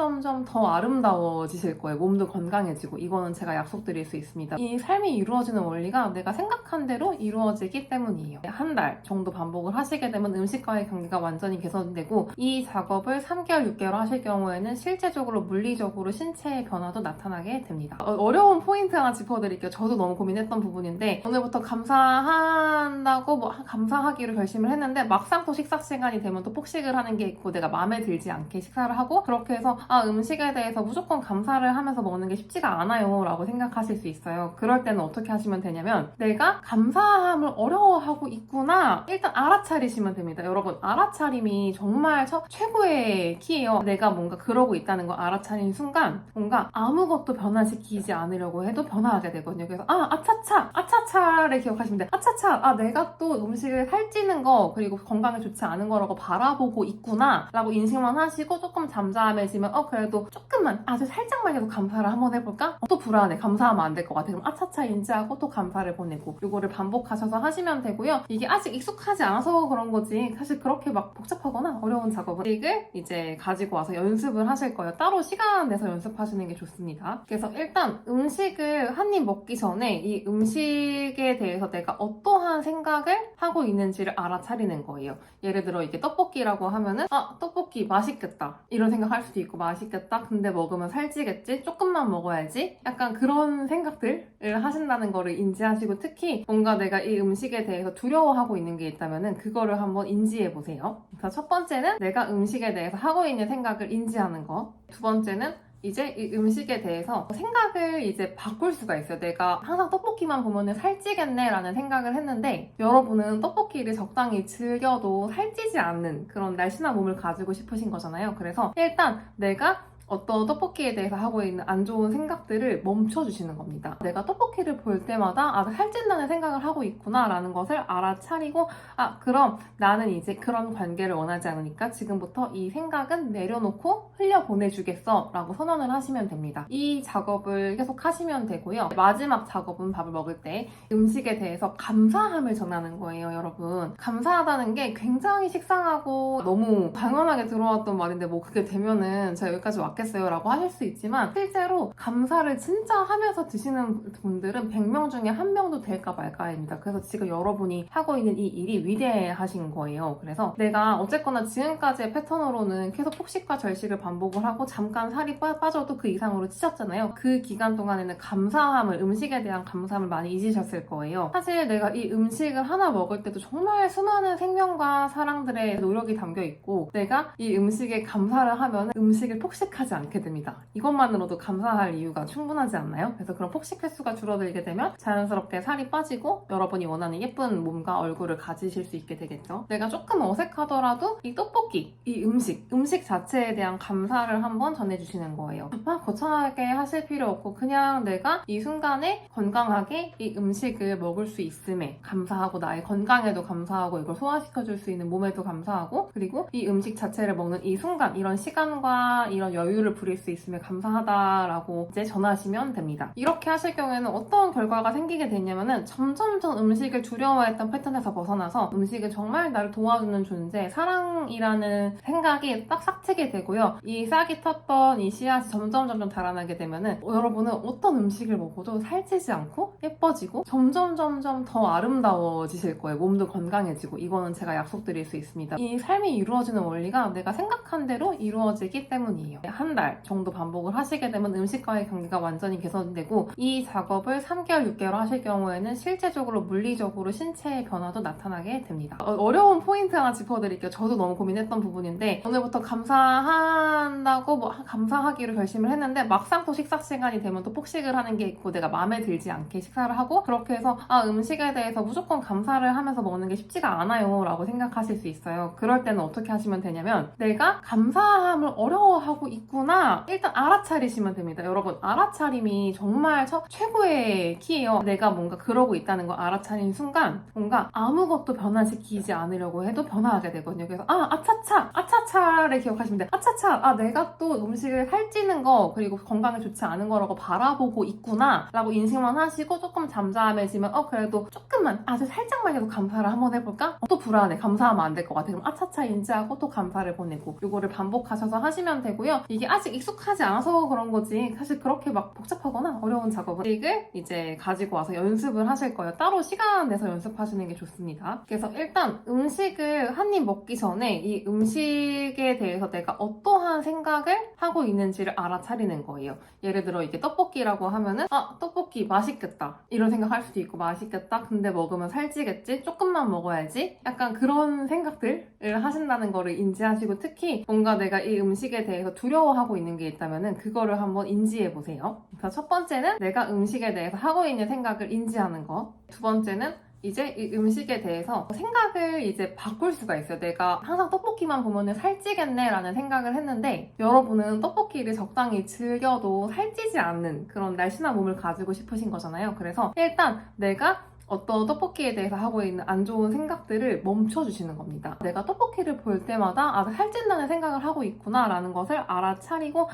Speaker 1: 더 아름다워지실 거예요. 몸도 건강해지고 이거는 제가 약속드릴 수 있습니다. 이 삶이 이루어지는 원리가 내가 생각한 대로 이루어지기 때문이에요. 한 달 정도 반복을 하시게 되면 음식과의 관계가 완전히 개선되고 이 작업을 3개월, 6개월 하실 경우에는 실제적으로 물리적으로 신체의 변화도 나타나게 됩니다. 어려운 포인트 하나 짚어드릴게요. 저도 너무 고민했던 부분인데 오늘부터 감사한다고 감사하기로 결심을 했는데 막상 또 식사 시간이 되면 또 폭식을 하는 게 있고 내가 마음에 들지 않게 식사를 하고 그렇게 해서 음식에 대해서 무조건 감사를 하면서 먹는 게 쉽지가 않아요 라고 생각하실 수 있어요. 그럴 때는 어떻게 하시면 되냐면 내가 감사함을 어려워하고 있구나 일단 알아차리시면 됩니다. 여러분 알아차림이 정말 최고의 키예요. 내가 뭔가 그러고 있다는 걸 알아차린 순간 뭔가 아무것도 변화시키지 않으려고 해도 변화하게 되거든요. 그래서 아차차를 기억하시면 돼요. 아차차 내가 또 음식을 살찌는 거 그리고 건강에 좋지 않은 거라고 바라보고 있구나 라고 인식만 하시고 조금 잠잠해지면 그래도 조금만 아주 살짝만 해도 감사를 한번 해볼까? 또 불안해. 감사하면 안 될 것 같아. 그럼 아차차 인지하고 또 감사를 보내고 이거를 반복하셔서 하시면 되고요. 이게 아직 익숙하지 않아서 그런 거지 사실 그렇게 막 복잡하거나 어려운 작업은 음식을 이제 가지고 와서 연습을 하실 거예요. 따로 시간 내서 연습하시는 게 좋습니다. 그래서 일단 음식을 한 입 먹기 전에 이 음식에 대해서 내가 어떠한 생각을 하고 있는지를 알아차리는 거예요. 예를 들어 이게 떡볶이라고 하면은 떡볶이 맛있겠다 이런 생각할 수도 있고 맛있겠다 근데 먹으면 살찌겠지 조금만 먹어야지 약간 그런 생각들을 하신다는 거를 인지하시고 특히 뭔가 내가 이 음식에 대해서 두려워하고 있는 게 있다면은 그거를 한번 인지해 보세요. 그래서 첫 번째는 내가 음식에 대해서 하고 있는 생각을 인지하는 거. 두 번째는 이제 이 음식에 대해서 생각을 이제 바꿀 수가 있어요. 내가 항상 떡볶이만 보면은 살찌겠네 라는 생각을 했는데 여러분은 떡볶이를 적당히 즐겨도 살찌지 않는 그런 날씬한 몸을 가지고 싶으신 거잖아요. 그래서 일단 내가 어떤 떡볶이에 대해서 하고 있는 안 좋은 생각들을 멈춰주시는 겁니다. 내가 떡볶이를 볼 때마다 살찐다는 생각을 하고 있구나 라는 것을 알아차리고 그럼 나는 이제 그런 관계를 원하지 않으니까 지금부터 이 생각은 내려놓고 흘려보내주겠어 라고 선언을 하시면 됩니다. 이 작업을 계속 하시면 되고요. 마지막 작업은 밥을 먹을 때 음식에 대해서 감사함을 전하는 거예요. 여러분 감사하다는 게 굉장히 식상하고 너무 당연하게 들어왔던 말인데 그게 되면은 제가 여기까지 왔겠어요 라고 하실 수 있지만 실제로 감사를 진짜 하면서 드시는 분들은 100명 중에 1명도 될까 말까입니다. 그래서 지금 여러분이 하고 있는 이 일이 위대하신 거예요. 그래서 내가 어쨌거나 지금까지의 패턴으로는 계속 폭식과 절식을 반복을 하고 잠깐 살이 빠져도 그 이상으로 찌셨잖아요. 그 기간 동안에는 음식에 대한 감사함을 많이 잊으셨을 거예요. 사실 내가 이 음식을 하나 먹을 때도 정말 수많은 생명과 사랑들의 노력이 담겨 있고 내가 이 음식에 감사를 하면 음식을 폭식하지 않게 됩니다. 이것만으로도 감사할 이유가 충분하지 않나요? 그래서 그런 폭식 횟수가 줄어들게 되면 자연스럽게 살이 빠지고 여러분이 원하는 예쁜 몸과 얼굴을 가지실 수 있게 되겠죠. 내가 조금 어색하더라도 이 떡볶이, 이 음식 자체에 대한 감사를 한번 전해주시는 거예요. 거창하게 하실 필요 없고 그냥 내가 이 순간에 건강하게 이 음식을 먹을 수 있음에 감사하고 나의 건강에도 감사하고 이걸 소화시켜줄 수 있는 몸에도 감사하고 그리고 이 음식 자체를 먹는 이 순간 이런 시간과 이런 여유를 부릴 수 있음에 감사하다라고 이제 전하시면 됩니다. 이렇게 하실 경우에는 어떤 결과가 생기게 되냐면은 점점점 음식을 두려워했던 패턴에서 벗어나서 음식은 정말 나를 도와주는 존재, 사랑이라는 생각이 딱 싹트게 되고요. 이 싹이 텄던 이 씨앗이 점점 자라나게 되면은 여러분은 어떤 음식을 먹어도 살찌지 않고 예뻐지고 점점 더 아름다워지실 거예요. 몸도 건강해지고 이거는 제가 약속드릴 수 있습니다. 이 삶이 이루어지는 원리가 내가 생각한 대로 이루어지기 때문이에요. 한 달 정도 반복을 하시게 되면 음식과의 관계가 완전히 개선되고 이 작업을 3개월, 6개월 하실 경우에는 실제적으로 물리적으로 신체의 변화도 나타나게 됩니다. 어려운 포인트 하나 짚어드릴게요. 저도 너무 고민했던 부분인데 오늘부터 감사한다고 감사하기로 결심을 했는데 막상 또 식사 시간이 되면 또 폭식을 하는 게 있고 내가 마음에 들지 않게 식사를 하고 그렇게 해서 음식에 대해서 무조건 감사를 하면서 먹는 게 쉽지가 않아요 라고 생각하실 수 있어요. 그럴 때는 어떻게 하시면 되냐면 내가 감사함을 어려워하고 있구나 일단 알아차리시면 됩니다. 여러분 알아차림이 정말 최고의 키예요. 내가 뭔가 그러고 있다는 걸 알아차린 순간 뭔가 아무것도 변화시키지 않으려고 해도 변화하게 되거든요. 그래서 아차차를 기억하시면 돼요. 아차차 내가 또 음식을 살찌는 거 그리고 건강에 좋지 않은 거라고 바라보고 있구나 라고 인식만 하시고 조금 잠잠해지면 그래도 조금만 아주 살짝만 해도 감사를 한번 해볼까? 또 불안해. 감사하면 안 될 것 같아. 그럼 아차차 인지하고 또 감사를 보내고 이거를 반복하셔서 하시면 되고요. 이게 이게 아직 익숙하지 않아서 그런 거지 사실 그렇게 막 복잡하거나 어려운 작업은 음식을 이제 가지고 와서 연습을 하실 거예요. 따로 시간 내서 연습하시는 게 좋습니다. 그래서 일단 음식을 한 입 먹기 전에 이 음식에 대해서 내가 어떠한 생각을 하고 있는지를 알아차리는 거예요. 예를 들어 이게 떡볶이라고 하면은 떡볶이 맛있겠다 이런 생각할 수도 있고, 맛있겠다 근데 먹으면 살찌겠지 조금만 먹어야지 약간 그런 생각들을 하신다는 거를 인지하시고, 특히 뭔가 내가 이 음식에 대해서 두려워하고 있는 게 있다면은 그거를 한번 인지해 보세요. 그래서 첫 번째는 내가 음식에 대해서 하고 있는 생각을 인지하는 거. 두 번째는 이제 이 음식에 대해서 생각을 이제 바꿀 수가 있어요. 내가 항상 떡볶이만 보면은 살찌겠네 라는 생각을 했는데, 여러분은 떡볶이를 적당히 즐겨도 살찌지 않는 그런 날씬한 몸을 가지고 싶으신 거잖아요. 그래서 일단 내가 어떤 떡볶이에 대해서 하고 있는 안 좋은 생각들을 멈춰주시는 겁니다. 내가 떡볶이를 볼 때마다 살찐다는 생각을 하고 있구나 라는 것을 알아차리고,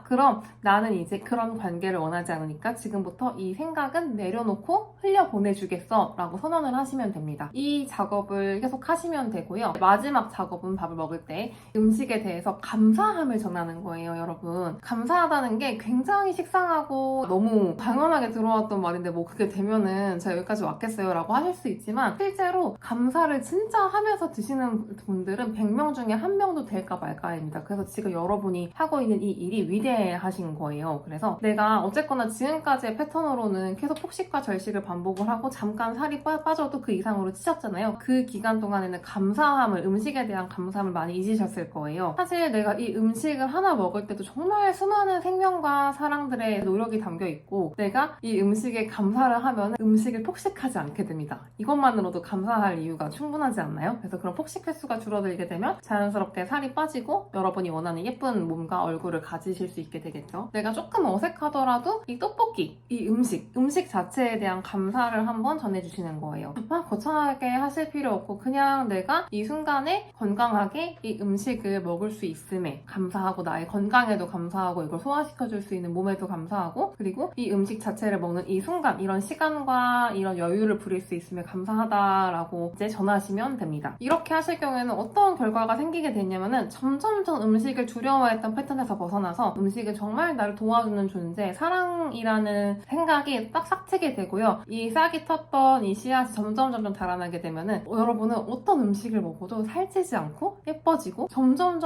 Speaker 1: 그럼 나는 이제 그런 관계를 원하지 않으니까 지금부터 이 생각은 내려놓고 흘려보내주겠어 라고 선언을 하시면 됩니다. 이 작업을 계속 하시면 되고요. 마지막 작업은 밥을 먹을 때 음식에 대해서 감사함을 전하는 거예요, 여러분. 감사하다는 게 굉장히 식상하고 너무 당연하게 들어왔던 말인데 뭐 그게 되면은 제가 여기까지 왔겠어요 라고 하실 수 있지만, 실제로 감사를 진짜 하면서 드시는 분들은 100명 중에 1명도 될까 말까입니다. 그래서 지금 여러분이 하고 있는 이 일이 위대하신 거예요. 그래서 내가 어쨌거나 지금까지의 패턴으로는 계속 폭식과 절식을 반복을 하고 잠깐 살이 빠져도 그 이상으로 찌셨잖아요. 그 기간 동안에는 감사함을, 음식에 대한 감사함을 많이 잊으셨을 거예요. 사실 내가 이 음식을 하나 먹을 때도 정말 수많은 생명과 사랑들의 노력이 담겨 있고, 내가 이 음식에 감사를 하면 음식을 폭식하지 않게 됩니다. 이것만으로도 감사할 이유가 충분하지 않나요? 그래서 그런 폭식 횟수가 줄어들게 되면 자연스럽게 살이 빠지고 여러분이 원하는 예쁜 몸과 얼굴을 가지실 수 있게 되겠죠. 내가 조금 어색하더라도 이 떡볶이, 이 음식 자체에 대한 감사를 한번 전해주시는 거예요. 막 거창하게 하실 필요 없고 그냥 내가 이 순간에 건강하게 이 음식을 먹을 수 있음에 감사하고, 나의 건강에도 감사하고, 이걸 소화시켜줄 수 있는 몸에도 감사하고, 그리고 이 음식 자체를 먹는 이 순간, 이런 시간과 이런 여유를 부릴 수 있음에 감사하다라고 이제 전하시면 됩니다. 이렇게 하실 경우에는 어떤 결과가 생기게 되냐면은 점점점 음식을 두려워했던 패턴에서 벗어나서 음식은 정말 나를 도와주는 존재, 사랑이라는 생각이 딱 싹트게 되고요. 이 싹이 텄던 이 씨앗이 점점 자라나게 되면은 여러분은 어떤 음식을 먹어도 살찌지 않고 예뻐지고 점점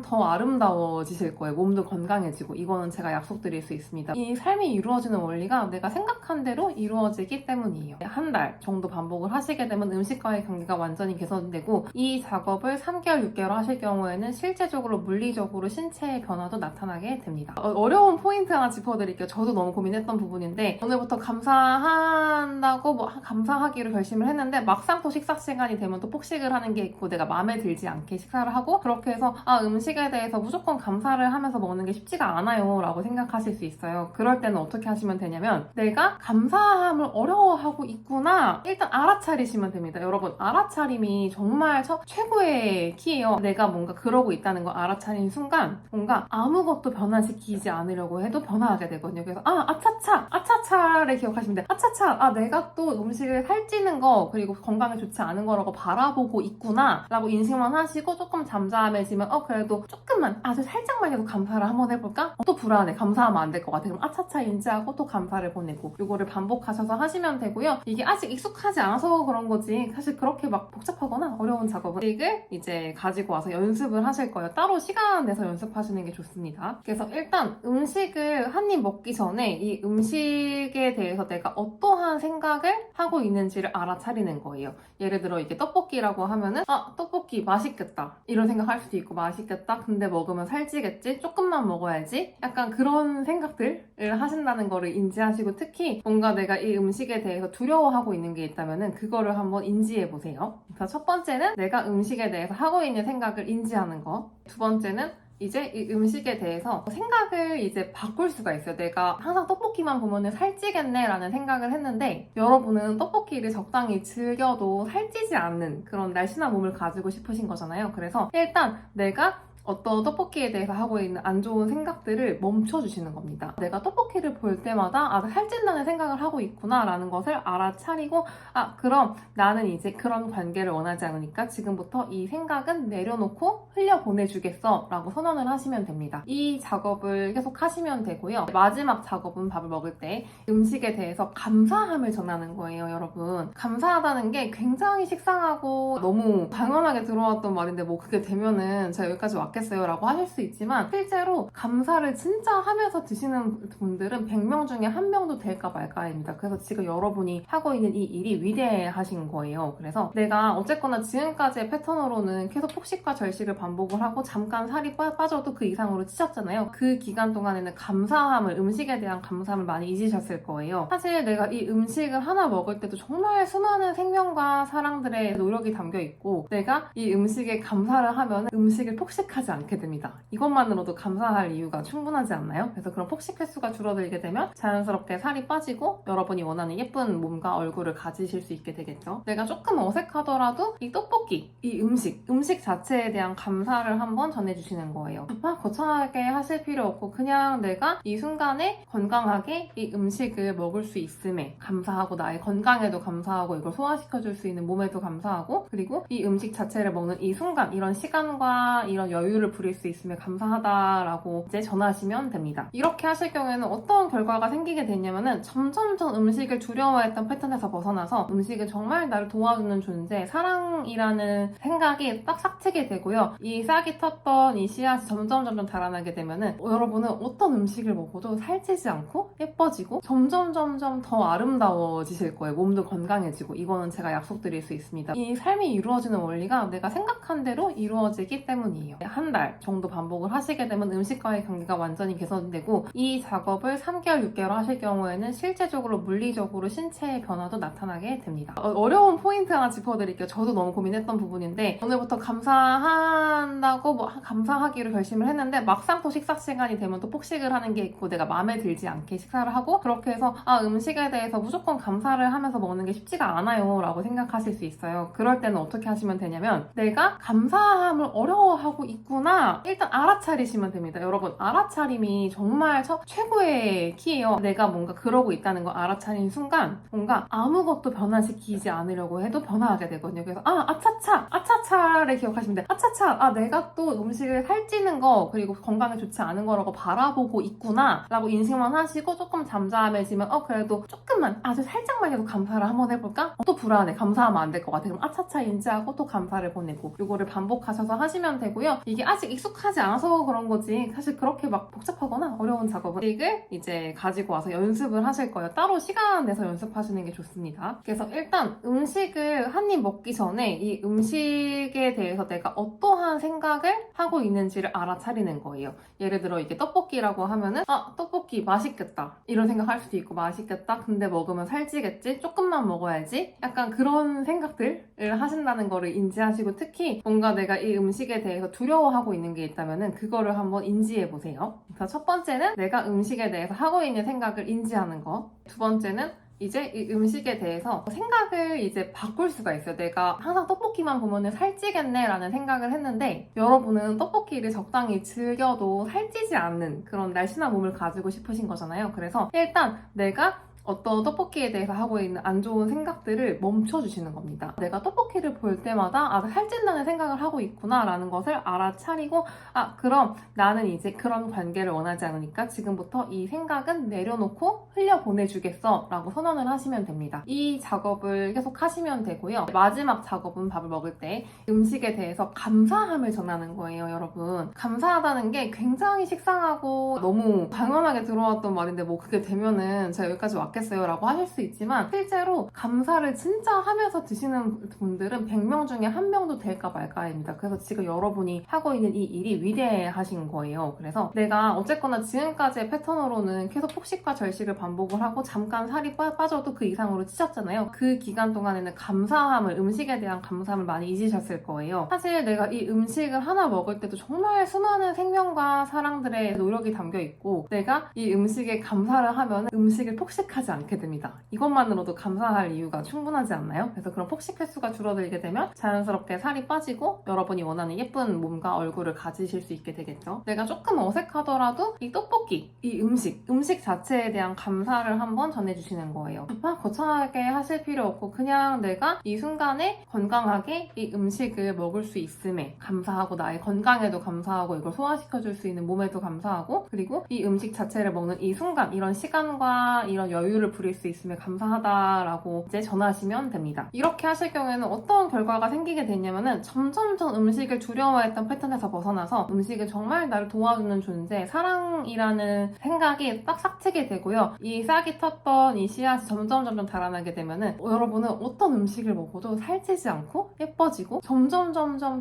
Speaker 1: 더 아름다워지실 거예요. 몸도 건강해지고. 이거는 제가 약속드릴 수 있습니다. 이 삶이 이루어지는 원리가 내가 생각한 대로 이루어지기 때문이에요. 한 달 정도 반복을 하시게 되면 음식과의 관계가 완전히 개선되고, 이 작업을 3개월, 6개월 하실 경우에는 실제적으로 물리적으로 신체의 변화도 나타나게 됩니다. 어려운 포인트 하나 짚어드릴게요. 저도 너무 고민했던 부분인데, 오늘부터 감사한다고 감사하기로 결심을 했는데 막상 또 식사 시간이 되면 또 폭식을 하는 게 있고, 내가 마음에 들지 않게 식사를 하고, 그렇게 해서 음식에 대해서 무조건 감사를 하면서 먹는 게 쉽지가 않아요 라고 생각하실 수 있어요. 그럴 때는 어떻게 하시면 되냐면, 내가 감사함을 어려워하고 있구나 일단 알아차리시면 됩니다. 여러분, 알아차림이 정말 최고의 키예요. 내가 뭔가 그러고 있다는 걸 알아차린 순간 뭔가 아무것도 변화시키지 않으려고 해도 변화하게 되거든요. 그래서 아차차를 기억하시면 돼요. 아차차, 내가 또 음식을 살찌는 거 그리고 건강에 좋지 않은 거라고 바라보고 있구나 라고 인식만 하시고, 조금 잠잠해지면 그래도 조금만, 아주 살짝만 해도 감사를 한번 해볼까? 또 불안해. 감사하면 안 될 것 같아. 그럼 아차차 인지하고 또 감사를 보내고, 이거를 반복하셔서 하시면 되고요. 이게 아직 익숙하지 않아서 그런 거지 사실 그렇게 막 복잡하거나 어려운 작업은 음식을 이제 가지고 와서 연습을 하실 거예요. 따로 시간 내서 연습하시는 게 좋습니다. 그래서 일단 음식을 한 입 먹기 전에 이 음식에 대해서 내가 어떠한 생각을 하고 있는지를 알아차리는 거예요. 예를 들어 이게 떡볶이라고 하면은 떡볶이 맛있겠다 이런 생각할 수도 있고, 맛있겠다 근데 먹으면 살찌겠지 조금만 먹어야지 약간 그런 생각들을 하신다는 거를 인지하시고, 특히 뭔가 내가 이 음식에 대해서 두려워하고 있는 게 있다면은 그거를 한번 인지해 보세요. 그래서 첫 번째는 내가 음식에 대해서 하고 있는 생각을 인지하는 거. 두 번째는 이제 이 음식에 대해서 생각을 이제 바꿀 수가 있어요. 내가 항상 떡볶이만 보면은 살찌겠네 라는 생각을 했는데, 여러분은 떡볶이를 적당히 즐겨도 살찌지 않는 그런 날씬한 몸을 가지고 싶으신 거잖아요. 그래서 일단 내가 어떤 떡볶이에 대해서 하고 있는 안 좋은 생각들을 멈춰주시는 겁니다. 내가 떡볶이를 볼 때마다 살찐다는 생각을 하고 있구나 라는 것을 알아차리고 그럼 나는 이제 그런 관계를 원하지 않으니까 지금부터 이 생각은 내려놓고 흘려보내주겠어 라고 선언을 하시면 됩니다. 이 작업을 계속 하시면 되고요. 마지막 작업은 밥을 먹을 때 음식에 대해서 감사함을 전하는 거예요, 여러분. 감사하다는 게 굉장히 식상하고 너무 당연하게 들어왔던 말인데 뭐 그게 되면은 제가 여기까지 왔겠어요 라고 하실 수 있지만 실제로 감사를 진짜 하면서 드시는 분들은 100명 중에 1명도 될까 말까입니다. 그래서 지금 여러분이 하고 있는 이 일이 위대하신 거예요. 그래서 내가 어쨌거나 지금까지의 패턴으로는 계속 폭식과 절식을 반복을 하고 잠깐 살이 빠져도 그 이상으로 찌셨잖아요. 그 기간 동안에는 감사함을, 음식에 대한 감사함을 많이 잊으셨을 거예요. 사실 내가 이 음식을 하나 먹을 때도 정말 수많은 생명과 사랑들의 노력이 담겨 있고 내가 이 음식에 감사를 하면 음식을 폭식하지 않게 됩니다. 이것만으로도 감사할 이유가 충분하지 않나요? 그래서 그런 폭식 횟수가 줄어들게 되면 자연스럽게 살이 빠지고 여러분이 원하는 예쁜 몸과 얼굴을 가지실 수 있게 되겠죠. 내가 조금 어색하더라도 이 떡볶이, 이 음식 자체에 대한 감사를 한번 전해주시는 거예요. 막 거창하게 하실 필요 없고 그냥 내가 이 순간에 건강하게 이 음식을 먹을 수 있음에 감사하고 나의 건강에도 감사하고 이걸 소화시켜줄 수 있는 몸에도 감사하고 그리고 이 음식 자체를 먹는 이 순간 이런 시간과 이런 여유를 부릴 수 있음에 감사하다라고 이제 전하시면 됩니다. 이렇게 하실 경우에는 어떤 결과가 생기게 되냐면은 점점점 음식을 두려워했던 패턴에서 벗어나서 음식은 정말 나를 도와주는 존재, 사랑이라는 생각이 딱 싹트게 되고요. 이 싹이 텄던 이 씨앗이 점점 자라나게 되면은 여러분은 어떤 음식을 먹어도 살찌지 않고 예뻐지고 점점 더 아름다워지실 거예요. 몸도 건강해지고 이거는 제가 약속드릴 수 있습니다. 이 삶이 이루어지는 원리가 내가 생각한 대로 이루어지기 때문이에요. 한 달 정도 반복을 하시게 되면 음식과의 관계가 완전히 개선되고 이 작업을 3개월, 6개월 하실 경우에는 실제적으로 물리적으로 신체의 변화도 나타나게 됩니다. 어려운 포인트 하나 짚어드릴게요. 저도 너무 고민했던 부분인데 오늘부터 감사한다고 감사하기로 결심을 했는데 막상 또 식사 시간이 되면 또 폭식을 하는 게 있고 내가 마음에 들지 않게 식사를 하고 그렇게 해서 음식에 대해서 무조건 감사를 하면서 먹는 게 쉽지가 않아요 라고 생각하실 수 있어요. 그럴 때는 어떻게 하시면 되냐면 내가 감사함을 어려워하고 있구나 일단 알아차리시면 됩니다. 여러분 알아차림이 정말 최고의 키예요. 내가 뭔가 그러고 있다는 거 알아차린 순간 뭔가 아무것도 변화시키지 않으려고 해도 변화하게 되거든요. 그래서 아차차를 기억하시면 돼요. 아차차 내가 또 음식을 살찌는 거 그리고 건강에 좋지 않은 거라고 바라보고 있구나 라고 인식만 하시고 조금 잠잠해지면 그래도 조금만 아주 살짝만 해도 감사를 한번 해볼까? 또 불안해. 감사하면 안 될 것 같아. 그럼 아차차 인지하고 또 감사를 보내고 이거를 반복하셔서 하시면 되고요. 이게 아직 익숙하지 않아서 그런 거지 사실 그렇게 막 복잡하거나 어려운 작업은 음식을 이제 가지고 와서 연습을 하실 거예요. 따로 시간 내서 연습하시는 게 좋습니다. 그래서 일단 음식을 한 입 먹기 전에 이 음식에 대해서 내가 어떠한 생각을 하고 있는지를 알아차리는 거예요. 예를 들어 이게 떡볶이라고 하면은 떡볶이 맛있겠다 이런 생각할 수도 있고 맛있겠다 근데 먹으면 살찌겠지 조금만 먹어야지 약간 그런 생각들을 하신다는 거를 인지하시고 특히 뭔가 내가 이 음식에 대해서 두려워하고 있는 게 있다면은 그거를 한번 인지해 보세요. 그래서 첫 번째는 내가 음식에 대해서 하고 있는 생각을 인지하는 거. 두 번째는 이제 이 음식에 대해서 생각을 이제 바꿀 수가 있어요. 내가 항상 떡볶이만 보면은 살찌겠네 라는 생각을 했는데 여러분은 떡볶이를 적당히 즐겨도 살찌지 않는 그런 날씬한 몸을 가지고 싶으신 거잖아요. 그래서 일단 내가 어떤 떡볶이에 대해서 하고 있는 안 좋은 생각들을 멈춰주시는 겁니다. 내가 떡볶이를 볼 때마다 살찐다는 생각을 하고 있구나 라는 것을 알아차리고 그럼 나는 이제 그런 관계를 원하지 않으니까 지금부터 이 생각은 내려놓고 흘려보내주겠어 라고 선언을 하시면 됩니다. 이 작업을 계속 하시면 되고요. 마지막 작업은 밥을 먹을 때 음식에 대해서 감사함을 전하는 거예요, 여러분. 감사하다는 게 굉장히 식상하고 너무 당연하게 들어왔던 말인데 뭐 그게 되면은 제가 여기까지 왔겠어요 라고 하실 수 있지만 실제로 감사를 진짜 하면서 드시는 분들은 100명 중에 1명도 될까 말까입니다. 그래서 지금 여러분이 하고 있는 이 일이 위대하신 거예요. 그래서 내가 어쨌거나 지금까지의 패턴으로는 계속 폭식과 절식을 반복을 하고 잠깐 살이 빠져도 그 이상으로 찌셨잖아요. 그 기간 동안에는 감사함을, 음식에 대한 감사함을 많이 잊으셨을 거예요. 사실 내가 이 음식을 하나 먹을 때도 정말 수많은 생명과 사랑들의 노력이 담겨 있고 내가 이 음식에 감사를 하면 음식을 폭식하지 폭식하지 않게 됩니다. 이것만으로도 감사할 이유가 충분하지 않나요? 그래서 그런 폭식 횟수가 줄어들게 되면 자연스럽게 살이 빠지고 여러분이 원하는 예쁜 몸과 얼굴을 가지실 수 있게 되겠죠. 내가 조금 어색하더라도 이 떡볶이, 이 음식 자체에 대한 감사를 한번 전해주시는 거예요. 막 거창하게 하실 필요 없고 그냥 내가 이 순간에 건강하게 이 음식을 먹을 수 있음에 감사하고 나의 건강에도 감사하고 이걸 소화시켜줄 수 있는 몸에도 감사하고 그리고 이 음식 자체를 먹는 이 순간 이런 시간과 이런 여유를 부릴 수 있음에 감사하다라고 이제 전하시면 됩니다. 이렇게 하실 경우에는 어떤 결과가 생기게 되냐면은 점점점 음식을 두려워했던 패턴에서 벗어나서 음식을 정말 나를 도와주는 존재, 사랑이라는 생각이 딱 싹트게 되고요. 이 싹이 텄던 이 씨앗이 점점 자라나게 되면은 여러분은 어떤 음식을 먹어도 살찌지 않고 예뻐지고 점점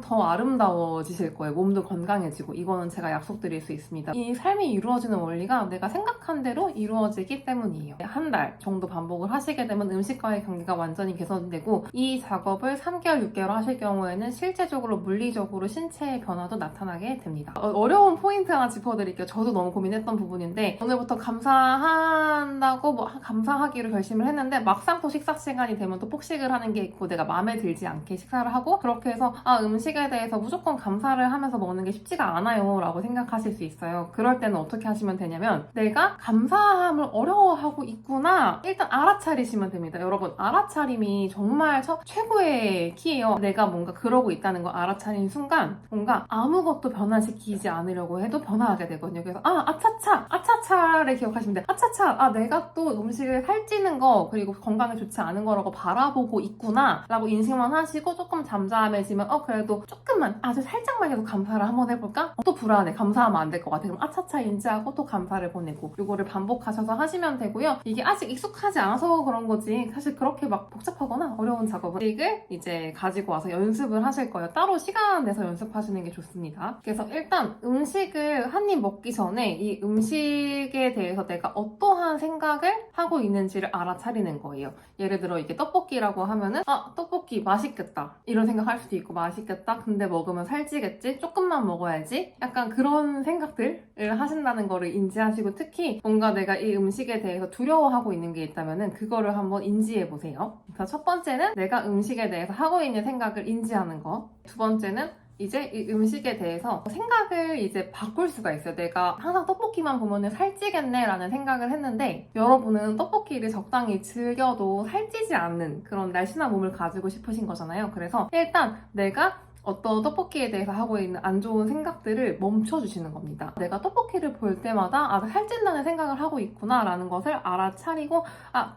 Speaker 1: 더 아름다워지실 거예요. 몸도 건강해지고 이거는 제가 약속드릴 수 있습니다. 이 삶이 이루어지는 원리가 내가 생각한 대로 이루어지기 때문이에요. 한 달 정도 반복을 하시게 되면 음식과의 관계가 완전히 개선되고 이 작업을 3개월, 6개월 하실 경우에는 실제적으로 물리적으로 신체의 변화도 나타나게 됩니다. 어려운 포인트 하나 짚어드릴게요. 저도 너무 고민했던 부분인데 오늘부터 감사한다고 감사하기로 결심을 했는데 막상 또 식사 시간이 되면 또 폭식을 하는 게 있고 내가 마음에 들지 않게 식사를 하고 그렇게 해서 음식에 대해서 무조건 감사를 하면서 먹는 게 쉽지가 않아요 라고 생각하실 수 있어요. 그럴 때는 어떻게 하시면 되냐면 내가 감사함을 어려워하고 있구나 일단 알아차리시면 됩니다. 여러분 알아차림이 정말 최고의 키예요. 내가 뭔가 그러고 있다는 걸 알아차린 순간 뭔가 아무것도 변화시키지 않으려고 해도 변화하게 되거든요. 그래서 아차차를 기억하시면 돼요. 아차차 내가 또 음식을 살찌는 거 그리고 건강에 좋지 않은 거라고 바라보고 있구나 라고 인식만 하시고 조금 잠잠해지면 그래도 조금만 아주 살짝만 해도 감사를 한번 해볼까? 또 불안해. 감사하면 안 될 것 같아. 그럼 아차차 인지하고 또 감사를 보내고 이거를 반복하셔서 하시면 되고요. 이게 아직 익숙하지 않아서 그런 거지 사실 그렇게 막 복잡하거나 어려운 작업은 음식을 이제 가지고 와서 연습을 하실 거예요. 따로 시간 내서 연습하시는 게 좋습니다. 그래서 일단 음식을 한 입 먹기 전에 이 음식에 대해서 내가 어떠한 생각을 하고 있는지를 알아차리는 거예요. 예를 들어 이게 떡볶이라고 하면은 떡볶이 맛있겠다 이런 생각할 수도 있고 맛있겠다 근데 먹으면 살찌겠지 조금만 먹어야지 약간 그런 생각들을 하신다는 거를 인지하시고 특히 뭔가 내가 이 음식에 대해서 두려워하고 있는 게 있다면은 그거를 한번 인지해 보세요. 그래서 첫 번째는 내가 음식에 대해서 하고 있는 생각을 인지하는 거. 두 번째는 이제 이 음식에 대해서 생각을 이제 바꿀 수가 있어요. 내가 항상 떡볶이만 보면은 살찌겠네 라는 생각을 했는데 여러분은 떡볶이를 적당히 즐겨도 살찌지 않는 그런 날씬한 몸을 가지고 싶으신 거잖아요. 그래서 일단 내가 어떤 떡볶이에 대해서 하고 있는 안 좋은 생각들을 멈춰주시는 겁니다. 내가 떡볶이를 볼 때마다 살찐다는 생각을 하고 있구나 라는 것을 알아차리고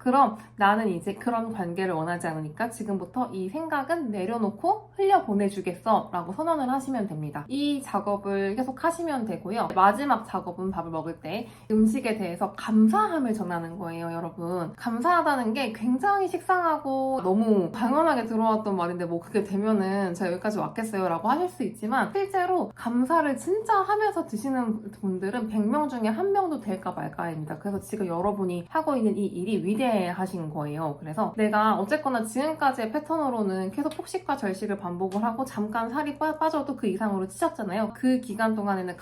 Speaker 1: 그럼 나는 이제 그런 관계를 원하지 않으니까 지금부터 이 생각은 내려놓고 흘려보내주겠어 라고 선언을 하시면 됩니다. 이 작업을 계속 하시면 되고요. 마지막 작업은 밥을 먹을 때 음식에 대해서 감사함을 전하는 거예요. 여러분 감사하다는 게 굉장히 식상하고 너무 당연하게 들어왔던 말인데 그게 되면은 제가 여기까지 왔겠어요 라고 하실 수 있지만 실제로 감사를 진짜 하면서 드시는 분들은 100명 중에 1명도 될까 말까입니다. 그래서 지금 여러분이 하고 있는 이 일이 위대하신 거예요. 그래서 내가 어쨌거나 지금까지의 패턴으로는 계속 폭식과 절식을 반복을 하고 잠깐 살이 빠져도 그 이상으로 찌셨잖아요. 그 기간 동안에는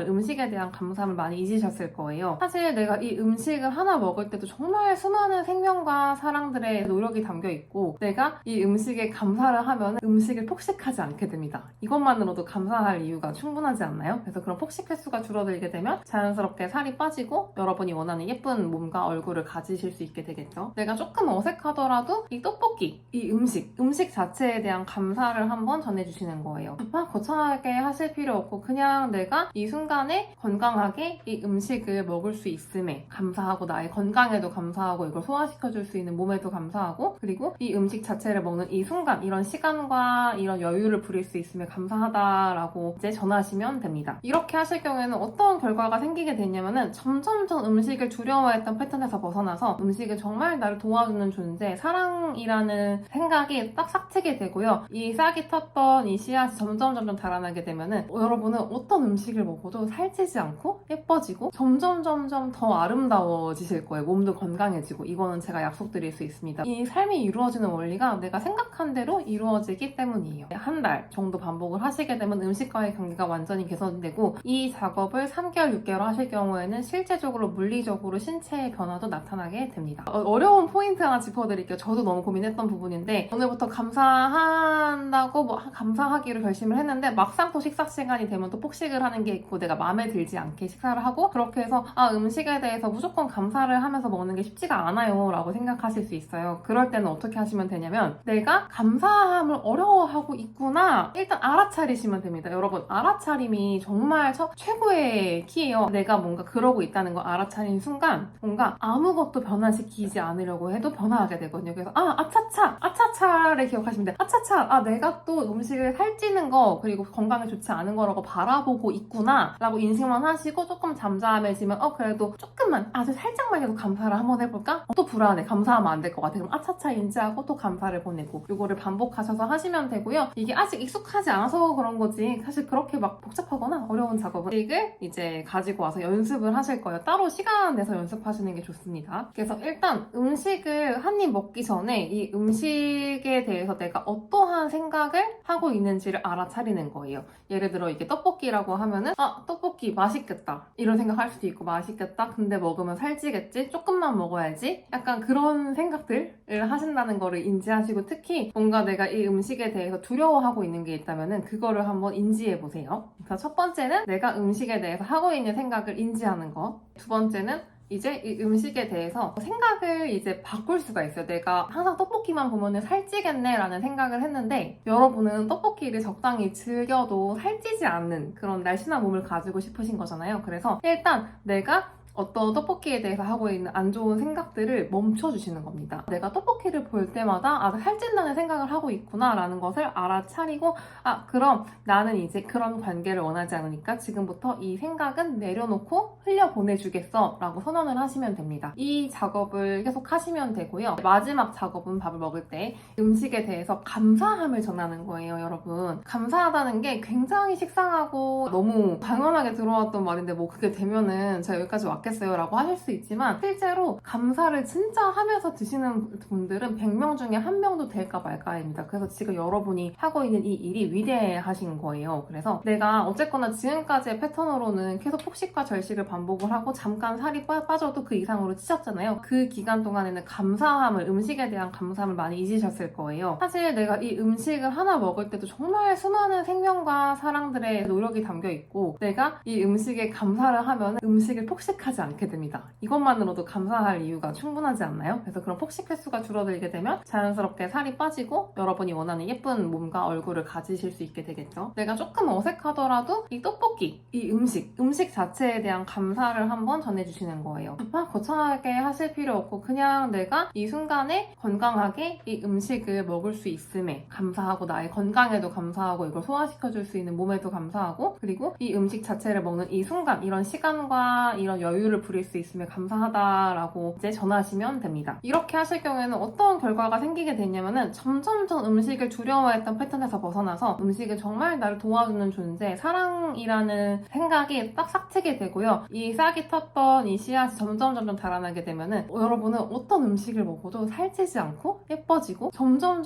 Speaker 1: 음식에 대한 감사함을 많이 잊으셨을 거예요. 사실 내가 이 음식을 하나 먹을 때도 정말 수많은 생명과 사랑들의 노력이 담겨 있고 내가 이 음식에 감사를 하면 음식을 폭식하지 않게 됩니다. 이것만으로도 감사할 이유가 충분하지 않나요? 그래서 그런 폭식 횟수가 줄어들게 되면 자연스럽게 살이 빠지고 여러분이 원하는 예쁜 몸과 얼굴을 가지실 수 있게 되겠죠. 내가 조금 어색하더라도 이 떡볶이, 이 음식 자체에 대한 감사를 한번 전해주시는 거예요. 막 거창하게 하실 필요 없고 그냥 내가 이 순간에 건강하게 이 음식을 먹을 수 있음에 감사하고 나의 건강에도 감사하고 이걸 소화시켜줄 수 있는 몸에도 감사하고 그리고 이 음식 자체를 먹는 이 순간 이런 시간과 이런 여유를 부릴 수 있음에 감사하다라고 이제 전하시면 됩니다. 이렇게 하실 경우에는 어떤 결과가 생기게 되냐면은 점점점 음식을 두려워했던 패턴에서 벗어나서 음식을 정말 나를 도와주는 존재, 사랑이라는 생각이 딱 싹트게 되고요. 이 싹이 텄던 이 씨앗이 점점 자라나게 되면은 여러분은 어떤 음식을 먹어도 살찌지 않고 예뻐지고 점점 더 아름다워지실 거예요. 몸도 건강해지고 이거는 제가 약속드릴 수 있습니다. 이 삶이 이루어지는 원리가 내가 생각한 대로 이루어지기 때문이에요. 한 달 정도 반복을 하시게 되면 음식과의 관계가 완전히 개선되고 이 작업을 3개월, 6개월 하실 경우에는 실제적으로 물리적으로 신체의 변화도 나타나게 됩니다. 어려운 포인트 하나 짚어드릴게요. 저도 너무 고민했던 부분인데 오늘부터 감사한다고 감사하기로 결심을 했는데 막상 또 식사 시간이 되면 또 폭식을 하는 게 있고 내가 마음에 들지 않게 식사를 하고 그렇게 해서 음식에 대해서 무조건 감사를 하면서 먹는 게 쉽지가 않아요 라고 생각하실 수 있어요. 그럴 때는 어떻게 하시면 되냐면 내가 감사함을 어려워하고 있구나 일단 알아차리시면 됩니다. 여러분 알아차림이 정말 최고의 키예요. 내가 뭔가 그러고 있다는 거 알아차린 순간 뭔가 아무것도 변화시키지 않으려고 해도 변화하게 되거든요. 그래서 아차차를 기억하시면 돼요. 아차차 내가 또 음식을 살찌는 거 그리고 건강에 좋지 않은 거라고 바라보고 있구나 라고 인식만 하시고 조금 잠잠해지면 그래도 조금만 아주 살짝만이라도 감사를 한번 해볼까? 또 불안해. 감사하면 안 될 것 같아. 그럼 아차차 인지하고 또 감사를 보내고 이거를 반복하셔서 하시면 되고요. 이게 아직 익숙하지 않아서 그런 거지 사실 그렇게 막 복잡하거나 어려운 작업은 음식을 이제 가지고 와서 연습을 하실 거예요. 따로 시간 내서 연습하시는 게 좋습니다. 그래서 일단 음식을 한 입 먹기 전에 이 음식에 대해서 내가 어떠한 생각을 하고 있는지를 알아차리는 거예요. 예를 들어 이게 떡볶이라고 하면은 떡볶이 맛있겠다 이런 생각할 수도 있고 맛있겠다 근데 먹으면 살찌겠지 조금만 먹어야지 약간 그런 생각들을 하신다는 거를 인지하시고 특히 뭔가 내가 이 음식에 대해서 두려워하고 있는 게 있다면은 그거를 한번 인지해 보세요. 그래서 첫 번째는 내가 음식에 대해서 하고 있는 생각을 인지하는 거. 두 번째는 이제 이 음식에 대해서 생각을 이제 바꿀 수가 있어요. 내가 항상 떡볶이만 보면은 살찌겠네 라는 생각을 했는데 여러분은 떡볶이를 적당히 즐겨도 살찌지 않는 그런 날씬한 몸을 가지고 싶으신 거잖아요. 그래서 일단 내가 어떤 떡볶이에 대해서 하고 있는 안 좋은 생각들을 멈춰주시는 겁니다. 내가 떡볶이를 볼 때마다 살찐다는 생각을 하고 있구나 라는 것을 알아차리고 그럼 나는 이제 그런 관계를 원하지 않으니까 지금부터 이 생각은 내려놓고 흘려보내주겠어 라고 선언을 하시면 됩니다. 이 작업을 계속 하시면 되고요. 마지막 작업은 밥을 먹을 때 음식에 대해서 감사함을 전하는 거예요, 여러분. 감사하다는 게 굉장히 식상하고 너무 당연하게 들어왔던 말인데 뭐 그게 되면은 제가 여기까지 왔겠어요 라고 하실 수 있지만 실제로 감사를 진짜 하면서 드시는 분들은 100명 중에 1명도 될까 말까입니다. 그래서 지금 여러분이 하고 있는 이 일이 위대하신 거예요. 그래서 내가 어쨌거나 지금까지의 패턴으로는 계속 폭식과 절식을 반복을 하고 잠깐 살이 빠져도 그 이상으로 찌셨잖아요. 그 기간 동안에는 감사함을 음식에 대한 감사함을 많이 잊으셨을 거예요. 사실 내가 이 음식을 하나 먹을 때도 정말 수많은 생명과 사랑들의 노력이 담겨 있고 내가 이 음식에 감사를 하면 음식을 폭식하지 않게 됩니다. 이것만으로도 감사할 이유가 충분하지 않나요? 그래서 그런 폭식 횟수가 줄어들게 되면 자연스럽게 살이 빠지고 여러분이 원하는 예쁜 몸과 얼굴을 가지실 수 있게 되겠죠. 내가 조금 어색하더라도 이 떡볶이, 이 음식 자체에 대한 감사를 한번 전해주시는 거예요. 막 거창하게 하실 필요 없고 그냥 내가 이 순간에 건강하게 이 음식을 먹을 수 있음에 감사하고 나의 건강에도 감사하고 이걸 소화시켜줄 수 있는 몸에도 감사하고 그리고 이 음식 자체를 먹는 이 순간 이런 시간과 이런 여유를 부릴 수 있음에 감사하다라고 이제 전하시면 됩니다. 이렇게 하실 경우에는 어떤 결과가 생기게 되냐면은 점점점 음식을 두려워했던 패턴에서 벗어나서 음식을 정말 나를 도와주는 존재, 사랑이라는 생각이 딱 싹트게 되고요. 이 싹이 텄던 이 씨앗이 점점 자라나게 되면은 여러분은 어떤 음식을 먹어도 살찌지 않고 예뻐지고 점점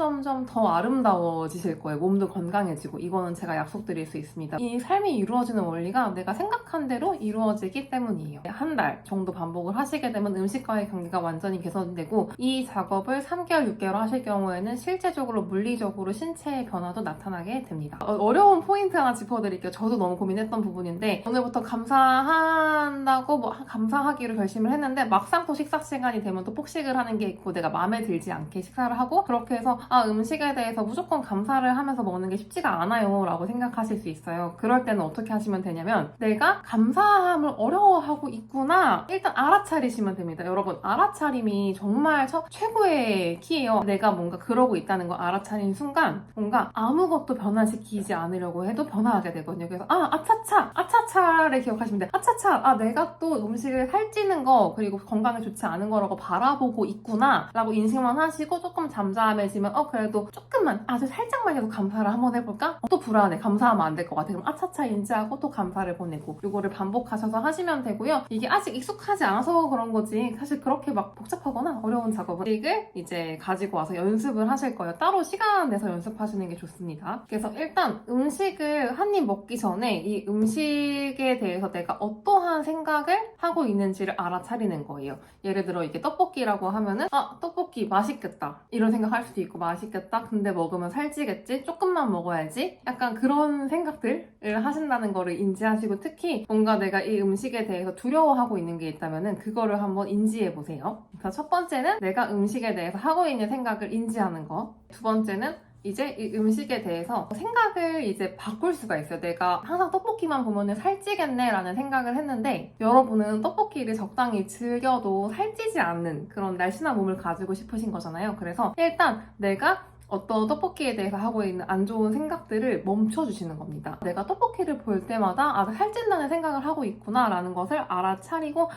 Speaker 1: 더 아름다워지실 거예요. 몸도 건강해지고 이거는 제가 약속드릴 수 있습니다. 이 삶이 이루어지는 원리가 내가 생각한 대로 이루어지기 때문이에요. 한 달 정도 반복을 하시게 되면 음식과의 관계가 완전히 개선되고 이 작업을 3개월, 6개월 하실 경우에는 실제적으로 물리적으로 신체의 변화도 나타나게 됩니다. 어려운 포인트 하나 짚어드릴게요. 저도 너무 고민했던 부분인데 오늘부터 감사한다고 감사하기로 결심을 했는데 막상 또 식사 시간이 되면 또 폭식을 하는 게 있고 내가 마음에 들지 않게 식사를 하고 그렇게 해서 음식에 대해서 무조건 감사를 하면서 먹는 게 쉽지가 않아요 라고 생각하실 수 있어요. 그럴 때는 어떻게 하시면 되냐면 내가 감사함을 어려워하고 있구나 일단 알아차리시면 됩니다. 여러분 알아차림이 정말 최고의 키예요. 내가 뭔가 그러고 있다는 거 알아차린 순간 뭔가 아무것도 변화시키지 않으려고 해도 변화하게 되거든요. 그래서 아차차를 기억하시면 돼요. 아차차 내가 또 음식을 살찌는 거 그리고 건강에 좋지 않은 거라고 바라보고 있구나 라고 인식만 하시고 조금 잠잠해지면 그래도 조금만 아주 살짝만이라도 감사를 한번 해볼까? 또 불안해. 감사하면 안 될 것 같아. 그럼 아차차 인지하고 또 감사를 보내고 이거를 반복하셔서 하시면 되고요. 이게 이게 아직 익숙하지 않아서 그런 거지 사실 그렇게 막 복잡하거나 어려운 작업은 음식을 이제 가지고 와서 연습을 하실 거예요. 따로 시간 내서 연습하시는 게 좋습니다. 그래서 일단 음식을 한 입 먹기 전에 이 음식에 대해서 내가 어떠한 생각을 하고 있는지를 알아차리는 거예요. 예를 들어 이게 떡볶이라고 하면은 떡볶이 맛있겠다 이런 생각할 수도 있고, 맛있겠다 근데 먹으면 살찌겠지 조금만 먹어야지 약간 그런 생각들을 하신다는 거를 인지하시고, 특히 뭔가 내가 이 음식에 대해서 두려워하고 있는 게 있다면은 그거를 한번 인지해 보세요. 그래서 첫 번째는 내가 음식에 대해서 하고 있는 생각을 인지하는 거. 두 번째는 이제 이 음식에 대해서 생각을 이제 바꿀 수가 있어요. 내가 항상 떡볶이만 보면은 살찌겠네 라는 생각을 했는데, 여러분은 떡볶이를 적당히 즐겨도 살찌지 않는 그런 날씬한 몸을 가지고 싶으신 거잖아요. 그래서 일단 내가 어떤 떡볶이에 대해서 하고 있는 안 좋은 생각들을 멈춰주시는 겁니다. 내가 떡볶이를 볼 때마다 살찐다는 생각을 하고 있구나 라는 것을 알아차리고,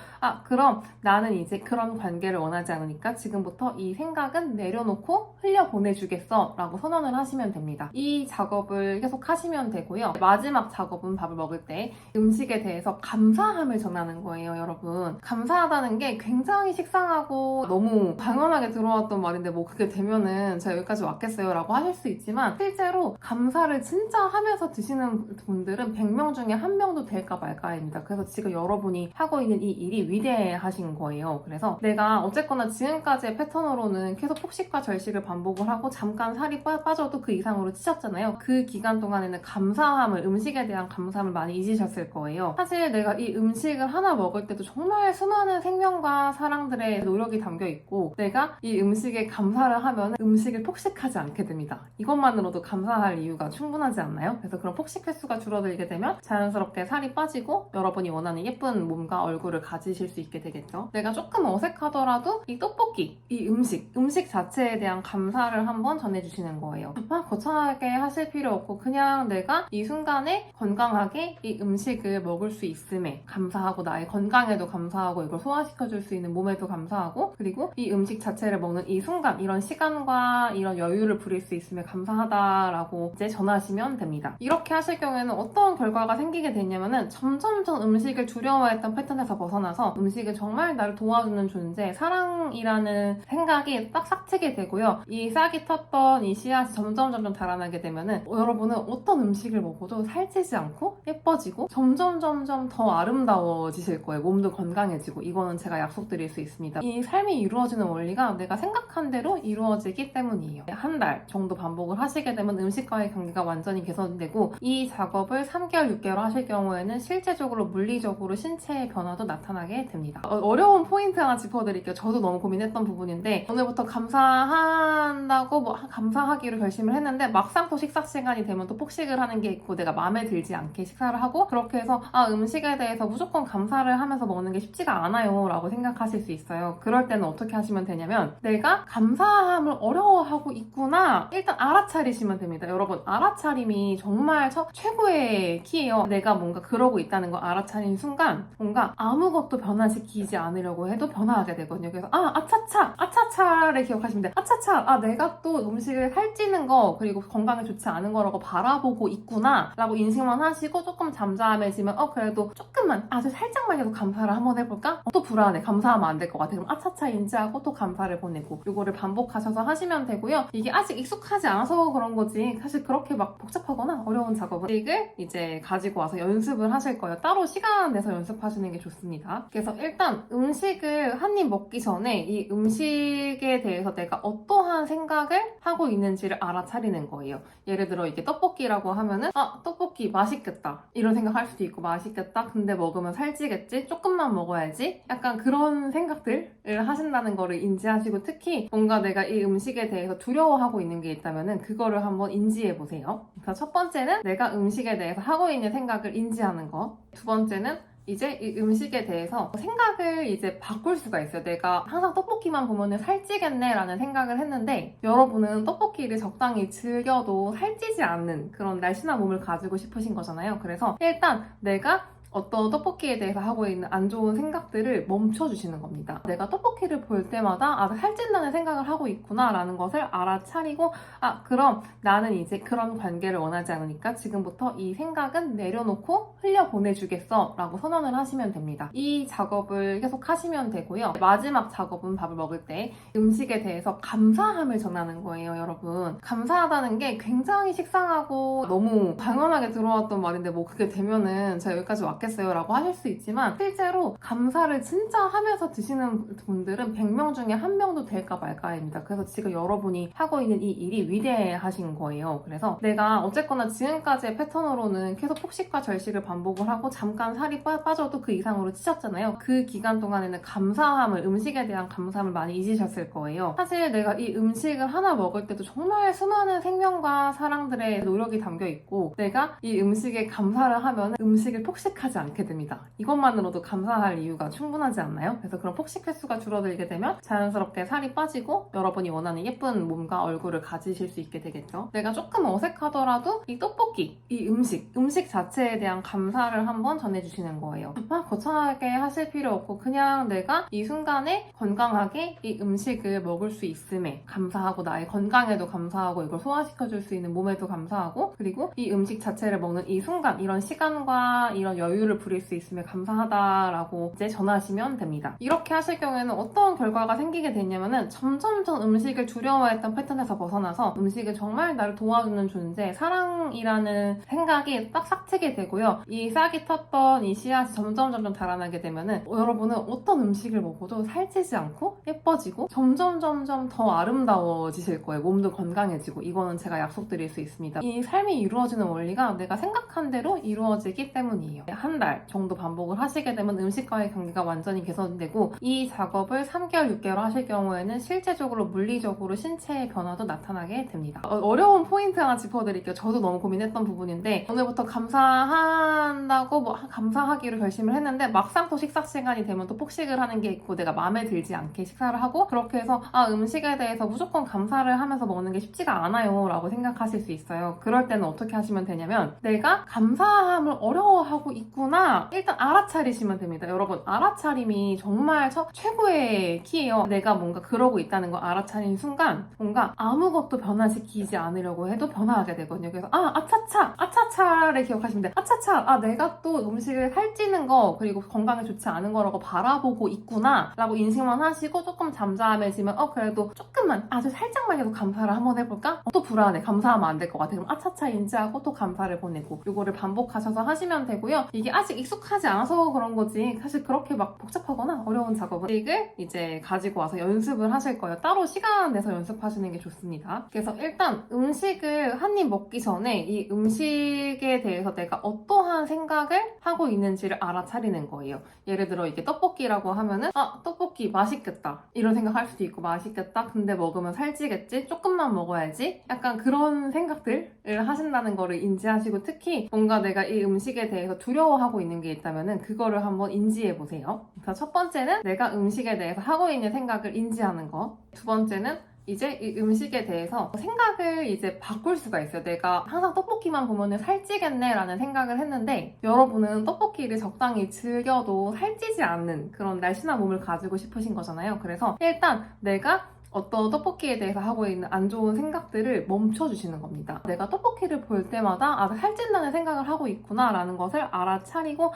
Speaker 1: 그럼 나는 이제 그런 관계를 원하지 않으니까 지금부터 이 생각은 내려놓고 흘려보내주겠어 라고 선언을 하시면 됩니다. 이 작업을 계속 하시면 되고요. 마지막 작업은 밥을 먹을 때 음식에 대해서 감사함을 전하는 거예요. 여러분, 감사하다는 게 굉장히 식상하고 너무 당연하게 들어왔던 말인데 뭐 그게 되면은 제가 여기까지 왔겠어요 라고 하실 수 있지만, 실제로 감사를 진짜 하면서 드시는 분들은 100명 중에 1명도 될까 말까입니다. 그래서 지금 여러분이 하고 있는 이 일이 위대하신 거예요. 그래서 내가 어쨌거나 지금까지의 패턴으로는 계속 폭식과 절식을 반복을 하고 잠깐 살이 빠져도 그 이상으로 찌셨잖아요. 그 기간 동안에는 감사함을, 음식에 대한 감사함을 많이 잊으셨을 거예요. 사실 내가 이 음식을 하나 먹을 때도 정말 수많은 생명과 사랑들의 노력이 담겨 있고, 내가 이 음식에 감사를 하면 음식을 폭식하지 않게 됩니다. 이것만으로도 감사할 이유가 충분하지 않나요? 그래서 그런 폭식 횟수가 줄어들게 되면 자연스럽게 살이 빠지고 여러분이 원하는 예쁜 몸과 얼굴을 가지실 수 있게 되겠죠. 내가 조금 어색하더라도 이 떡볶이, 이 음식 자체에 대한 감사를 한번 전해주시는 거예요. 막 거창하게 하실 필요 없고 그냥 내가 이 순간에 건강하게 이 음식을 먹을 수 있음에 감사하고, 나의 건강에도 감사하고, 이걸 소화시켜줄 수 있는 몸에도 감사하고, 그리고 이 음식 자체를 먹는 이 순간, 이런 시간과 이런 여유를 부릴 수 있음에 감사하다라고 이제 전하시면 됩니다. 이렇게 하실 경우에는 어떤 결과가 생기게 되냐면은 점점점 음식을 두려워했던 패턴에서 벗어나서 음식을 정말 나를 도와주는 존재, 사랑이라는 생각이 딱 싹트게 되고요. 이 싹이 텄던 이 씨앗이 점점 자라나게 되면은 여러분은 어떤 음식을 먹어도 살찌지 않고 예뻐지고 점점 더 아름다워지실 거예요. 몸도 건강해지고. 이거는 제가 약속드릴 수 있습니다. 이 삶이 이루어지는 원리가 내가 생각한 대로 이루어지기 때문이에요. 한 달 정도 반복을 하시게 되면 음식과의 관계가 완전히 개선되고, 이 작업을 3개월, 6개월 하실 경우에는 실제적으로 물리적으로 신체의 변화도 나타나게 됩니다. 어려운 포인트 하나 짚어드릴게요. 저도 너무 고민했던 부분인데, 오늘부터 감사한다고 감사하기로 결심을 했는데 막상 또 식사 시간이 되면 또 폭식을 하는 게 있고, 내가 마음에 들지 않게 식사를 하고, 그렇게 해서 음식에 대해서 무조건 감사를 하면서 먹는 게 쉽지가 않아요 라고 생각하실 수 있어요. 그럴 때는 어떻게 하시면 되냐면, 내가 감사함을 어려워하고 있구나 일단 알아차리시면 됩니다. 여러분, 알아차림이 정말 최고의 키예요. 내가 뭔가 그러고 있다는 걸 알아차린 순간 뭔가 아무것도 변화시키지 않으려고 해도 변화하게 되거든요. 그래서 아차차를 기억하시면 돼요. 아차차, 내가 또 음식을 살찌는 거 그리고 건강에 좋지 않은 거라고 바라보고 있구나 라고 인식만 하시고, 조금 잠잠해지면 그래도 조금만, 아주 살짝만이라도 감사를 한번 해볼까? 또 불안해, 감사하면 안 될 것 같아. 그럼 아차차 인지하고 또 감사를 보내고, 이거를 반복하셔서 하시면 되고요. 이게 아직 익숙하지 않아서 그런 거지 사실 그렇게 막 복잡하거나 어려운 작업은 음식을 이제 가지고 와서 연습을 하실 거예요. 따로 시간 내서 연습하시는 게 좋습니다. 그래서 일단 음식을 한 입 먹기 전에 이 음식에 대해서 내가 어떠한 생각을 하고 있는지를 알아차리는 거예요. 예를 들어 이게 떡볶이라고 하면은 떡볶이 맛있겠다 이런 생각할 수도 있고, 맛있겠다 근데 먹으면 살찌겠지 조금만 먹어야지 약간 그런 생각들을 하신다는 거를 인지하시고, 특히 뭔가 내가 이 음식에 대해서 두려워하고 있는 게 있다면은 그거를 한번 인지해 보세요. 그래서 첫 번째는 내가 음식에 대해서 하고 있는 생각을 인지하는 거. 두 번째는 이제 이 음식에 대해서 생각을 이제 바꿀 수가 있어요. 내가 항상 떡볶이만 보면은 살찌겠네 라는 생각을 했는데, 여러분은 떡볶이를 적당히 즐겨도 살찌지 않는 그런 날씬한 몸을 가지고 싶으신 거잖아요. 그래서 일단 내가 어떤 떡볶이에 대해서 하고 있는 안 좋은 생각들을 멈춰주시는 겁니다. 내가 떡볶이를 볼 때마다 살찐다는 생각을 하고 있구나 라는 것을 알아차리고 그럼 나는 이제 그런 관계를 원하지 않으니까 지금부터 이 생각은 내려놓고 흘려보내주겠어 라고 선언을 하시면 됩니다. 이 작업을 계속 하시면 되고요. 마지막 작업은 밥을 먹을 때 음식에 대해서 감사함을 전하는 거예요, 여러분. 감사하다는 게 굉장히 식상하고 너무 당연하게 들어왔던 말인데 뭐 그게 되면은 제가 여기까지 왔겠어요 라고 하실 수 있지만 실제로 감사를 진짜 하면서 드시는 분들은 100명 중에 1명도 될까 말까입니다. 그래서 지금 여러분이 하고 있는 이 일이 위대하신 거예요. 그래서 내가 어쨌거나 지금까지의 패턴으로는 계속 폭식과 절식을 반복을 하고 잠깐 살이 빠져도 그 이상으로 찌셨잖아요. 그 기간 동안에는 감사함을, 음식에 대한 감사함을 많이 잊으셨을 거예요. 사실 내가 이 음식을 하나 먹을 때도 정말 수많은 생명과 사랑들의 노력이 담겨 있고 내가 이 음식에 감사를 하면 음식을 폭식하지 않게 됩니다. 이것만으로도 감사할 이유가 충분하지 않나요? 그래서 그런 폭식 횟수가 줄어들게 되면 자연스럽게 살이 빠지고 여러분이 원하는 예쁜 몸과 얼굴을 가지실 수 있게 되겠죠. 내가 조금 어색하더라도 이 떡볶이, 이 음식 자체에 대한 감사를 한번 전해주시는 거예요. 막 거창하게 하실 필요 없고 그냥 내가 이 순간에 건강하게 이 음식을 먹을 수 있음에 감사하고 나의 건강에도 감사하고 이걸 소화시켜줄 수 있는 몸에도 감사하고 그리고 이 음식 자체를 먹는 이 순간 이런 시간과 이런 여유를 부릴 수 있음에 감사하다라고 이제 전하시면 됩니다. 이렇게 하실 경우에는 어떤 결과가 생기게 되냐면은 점점점 음식을 두려워했던 패턴에서 벗어나서 음식을 정말 나를 도와주는 존재, 사랑이라는 생각이 딱 싹트게 되고요. 이 싹이 텄던 이 씨앗이 점점 자라나게 되면은 여러분은 어떤 음식을 먹어도 살찌지 않고 예뻐지고 점점 더 아름다워지실 거예요. 몸도 건강해지고 이거는 제가 약속드릴 수 있습니다. 이 삶이 이루어지는 원리가 내가 생각한 대로 이루어지기 때문이에요. 한 달 정도 반복을 하시게 되면 음식과의 관계가 완전히 개선되고 이 작업을 3개월, 6개월 하실 경우에는 실제적으로 물리적으로 신체의 변화도 나타나게 됩니다. 어려운 포인트 하나 짚어드릴게요. 저도 너무 고민했던 부분인데 오늘부터 감사한다고 감사하기로 결심을 했는데 막상 또 식사 시간이 되면 또 폭식을 하는 게 있고 내가 마음에 들지 않게 식사를 하고 그렇게 해서 음식에 대해서 무조건 감사를 하면서 먹는 게 쉽지가 않아요 라고 생각하실 수 있어요. 그럴 때는 어떻게 하시면 되냐면 내가 감사함을 어려워하고 있구나 일단 알아차리시면 됩니다. 여러분 알아차림이 정말 최고의 키예요. 내가 뭔가 그러고 있다는 거 알아차린 순간 뭔가 아무것도 변화시키지 않으려고 해도 변화하게 되거든요. 그래서 아차차를 기억하시면 돼요. 아차차 내가 또 음식을 살찌는 거 그리고 건강에 좋지 않은 거라고 바라보고 있구나 라고 인식만 하시고 조금 잠잠해지면 그래도 조금만 아주 살짝만 해도 감사를 한번 해볼까? 또 불안해. 감사하면 안 될 것 같아. 그럼 아차차 인지하고 또 감사를 보내고 이거를 반복하셔서 하시면 되고요. 이게 아직 익숙하지 않아서 그런 거지 사실 그렇게 막 복잡하거나 어려운 작업은 음식을 이제 가지고 와서 연습을 하실 거예요. 따로 시간 내서 연습하시는 게 좋습니다. 그래서 일단 음식을 한 입 먹기 전에 이 음식에 대해서 내가 어떠한 생각을 하고 있는지를 알아차리는 거예요. 예를 들어 이게 떡볶이라고 하면은 떡볶이 맛있겠다 이런 생각할 수도 있고 맛있겠다 근데 먹으면 살찌겠지 조금만 먹어야지 약간 그런 생각들을 하신다는 거를 인지하시고 특히 뭔가 내가 이 음식에 대해서 두려워하고 있는 게 있다면은 그거를 한번 인지해 보세요. 그래서 첫 번째는 내가 음식에 대해서 하고 있는 생각을 인지하는 거. 두 번째는 이제 이 음식에 대해서 생각을 이제 바꿀 수가 있어요. 내가 항상 떡볶이만 보면은 살찌겠네 라는 생각을 했는데 여러분은 떡볶이를 적당히 즐겨도 살찌지 않는 그런 날씬한 몸을 가지고 싶으신 거잖아요. 그래서 일단 내가 어떤 떡볶이에 대해서 하고 있는 안 좋은 생각들을 멈춰주시는 겁니다. 내가 떡볶이를 볼 때마다 살찐다는 생각을 하고 있구나 라는 것을 알아차리고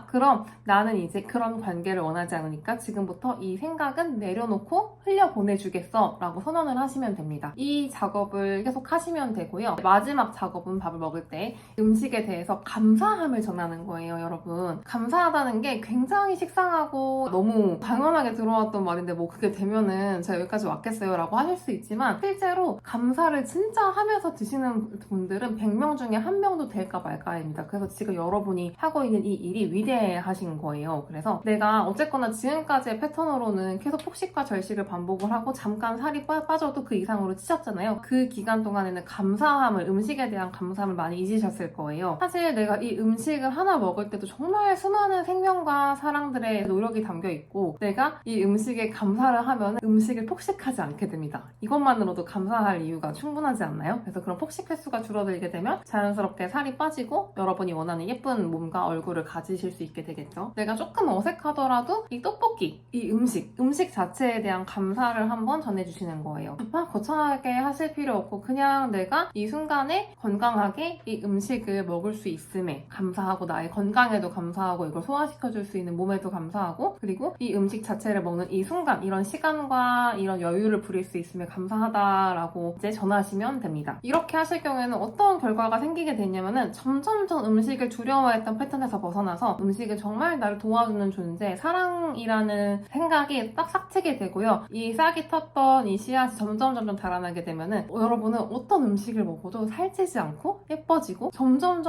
Speaker 1: 그럼 나는 이제 그런 관계를 원하지 않으니까 지금부터 이 생각은 내려놓고 흘려보내주겠어 라고 선언을 하시면 됩니다. 이 작업을 계속 하시면 되고요. 마지막 작업은 밥을 먹을 때 음식에 대해서 감사함을 전하는 거예요, 여러분. 감사하다는 게 굉장히 식상하고 너무 당연하게 들어왔던 말인데 뭐 그게 되면은 제가 여기까지 왔겠어요 라고 하실 수 있지만 실제로 감사를 진짜 하면서 드시는 분들은 100명 중에 1명도 될까 말까입니다. 그래서 지금 여러분이 하고 있는 이 일이 위대하신 거예요. 그래서 내가 어쨌거나 지금까지의 패턴으로는 계속 폭식과 절식을 반복을 하고 잠깐 살이 빠져도 그 이상으로 찌셨잖아요. 그 기간 동안에는 감사함을, 음식에 대한 감사함을 많이 잊으셨을 거예요. 사실 내가 이 음식을 하나 먹을 때도 정말 수많은 생명과 사랑들의 노력이 담겨 있고 내가 이 음식에 감사를 하면 음식을 폭식하지 폭식하지 않게 됩니다. 이것만으로도 감사할 이유가 충분하지 않나요? 그래서 그런 폭식 횟수가 줄어들게 되면 자연스럽게 살이 빠지고 여러분이 원하는 예쁜 몸과 얼굴을 가지실 수 있게 되겠죠. 내가 조금 어색하더라도 이 떡볶이, 이 음식 자체에 대한 감사를 한번 전해주시는 거예요. 막 거창하게 하실 필요 없고 그냥 내가 이 순간에 건강하게 이 음식을 먹을 수 있음에 감사하고 나의 건강에도 감사하고 이걸 소화시켜줄 수 있는 몸에도 감사하고 그리고 이 음식 자체를 먹는 이 순간 이런 시간과 이런 여유를 부릴 수 있음에 감사하다라고 이제 전하시면 됩니다. 이렇게 하실 경우에는 어떤 결과가 생기게 되냐면은 점점점 음식을 두려워했던 패턴에서 벗어나서 음식을 정말 나를 도와주는 존재, 사랑이라는 생각이 딱 싹트게 되고요. 이 싹이 텄던 이 씨앗이 점점 자라나게 되면은 여러분은 어떤 음식을 먹어도 살찌지 않고 예뻐지고 점점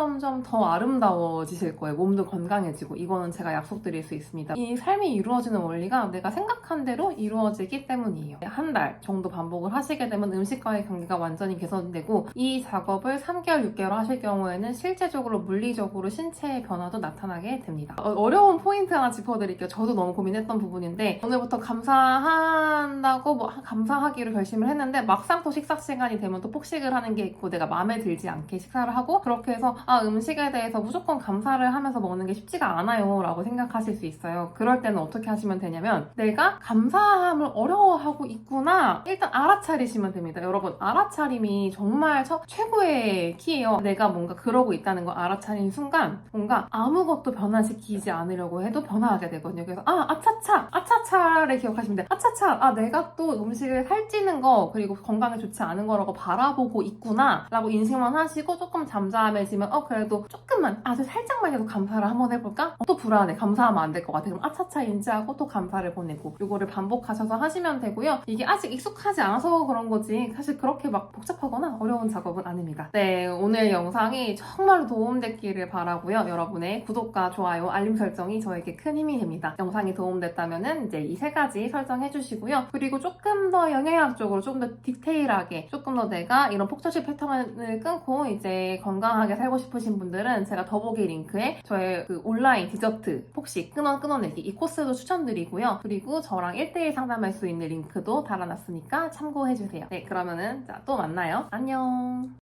Speaker 1: 더 아름다워지실 거예요. 몸도 건강해지고 이거는 제가 약속드릴 수 있습니다. 이 삶이 이루어지는 원리가 내가 생각한 대로 이루어지기 때문이에요. 한 달 정도 반복을 하시게 되면 음식과의 관계가 완전히 개선되고 이 작업을 3개월, 6개월 하실 경우에는 실제적으로 물리적으로 신체의 변화도 나타나게 됩니다. 어려운 포인트 하나 짚어드릴게요. 저도 너무 고민했던 부분인데 오늘부터 감사한다고 감사하기로 결심을 했는데 막상 또 식사 시간이 되면 또 폭식을 하는 게 있고 내가 마음에 들지 않게 식사를 하고 그렇게 해서 음식에 대해서 무조건 감사를 하면서 먹는 게 쉽지가 않아요 라고 생각하실 수 있어요. 그럴 때는 어떻게 하시면 되냐면 내가 감사함을 어려워하고 있구나 일단 알아차리시면 됩니다. 여러분 알아차림이 정말 최고의 키예요. 내가 뭔가 그러고 있다는 걸 알아차린 순간 뭔가 아무것도 변화시키지 않으려고 해도 변화하게 되거든요. 그래서 아차차를 기억하시면 돼요. 아차차 내가 또 음식을 살찌는 거 그리고 건강에 좋지 않은 거라고 바라보고 있구나 라고 인식만 하시고 조금 잠잠해지면 그래도 조금만 아주 살짝만이라도 감사를 한번 해볼까? 또 불안해. 감사하면 안 될 것 같아. 그럼 아차차 인지하고 또 감사를 보내고 이거를 반복하셔서 하시면 되고요. 이게 아직 익숙하지 않아서 그런 거지 사실 그렇게 막 복잡하거나 어려운 작업은 아닙니다. 네, 오늘 영상이 정말 도움됐기를 바라고요. 여러분의 구독과 좋아요, 알림 설정이 저에게 큰 힘이 됩니다. 영상이 도움됐다면은 이제 이 3가지 설정해 주시고요. 그리고 조금 더 영양학적으로 조금 더 디테일하게 조금 더 내가 이런 폭저식 패턴을 끊고 이제 건강하게 살고 싶으신 분들은 제가 더보기 링크에 저의 그 온라인 디저트 폭식 끊어내기 이 코스도 추천드리고요. 그리고 저랑 1대1 상담할 수 있는 링크도 달아놨으니까 참고해주세요. 네, 그러면은 또 만나요. 안녕.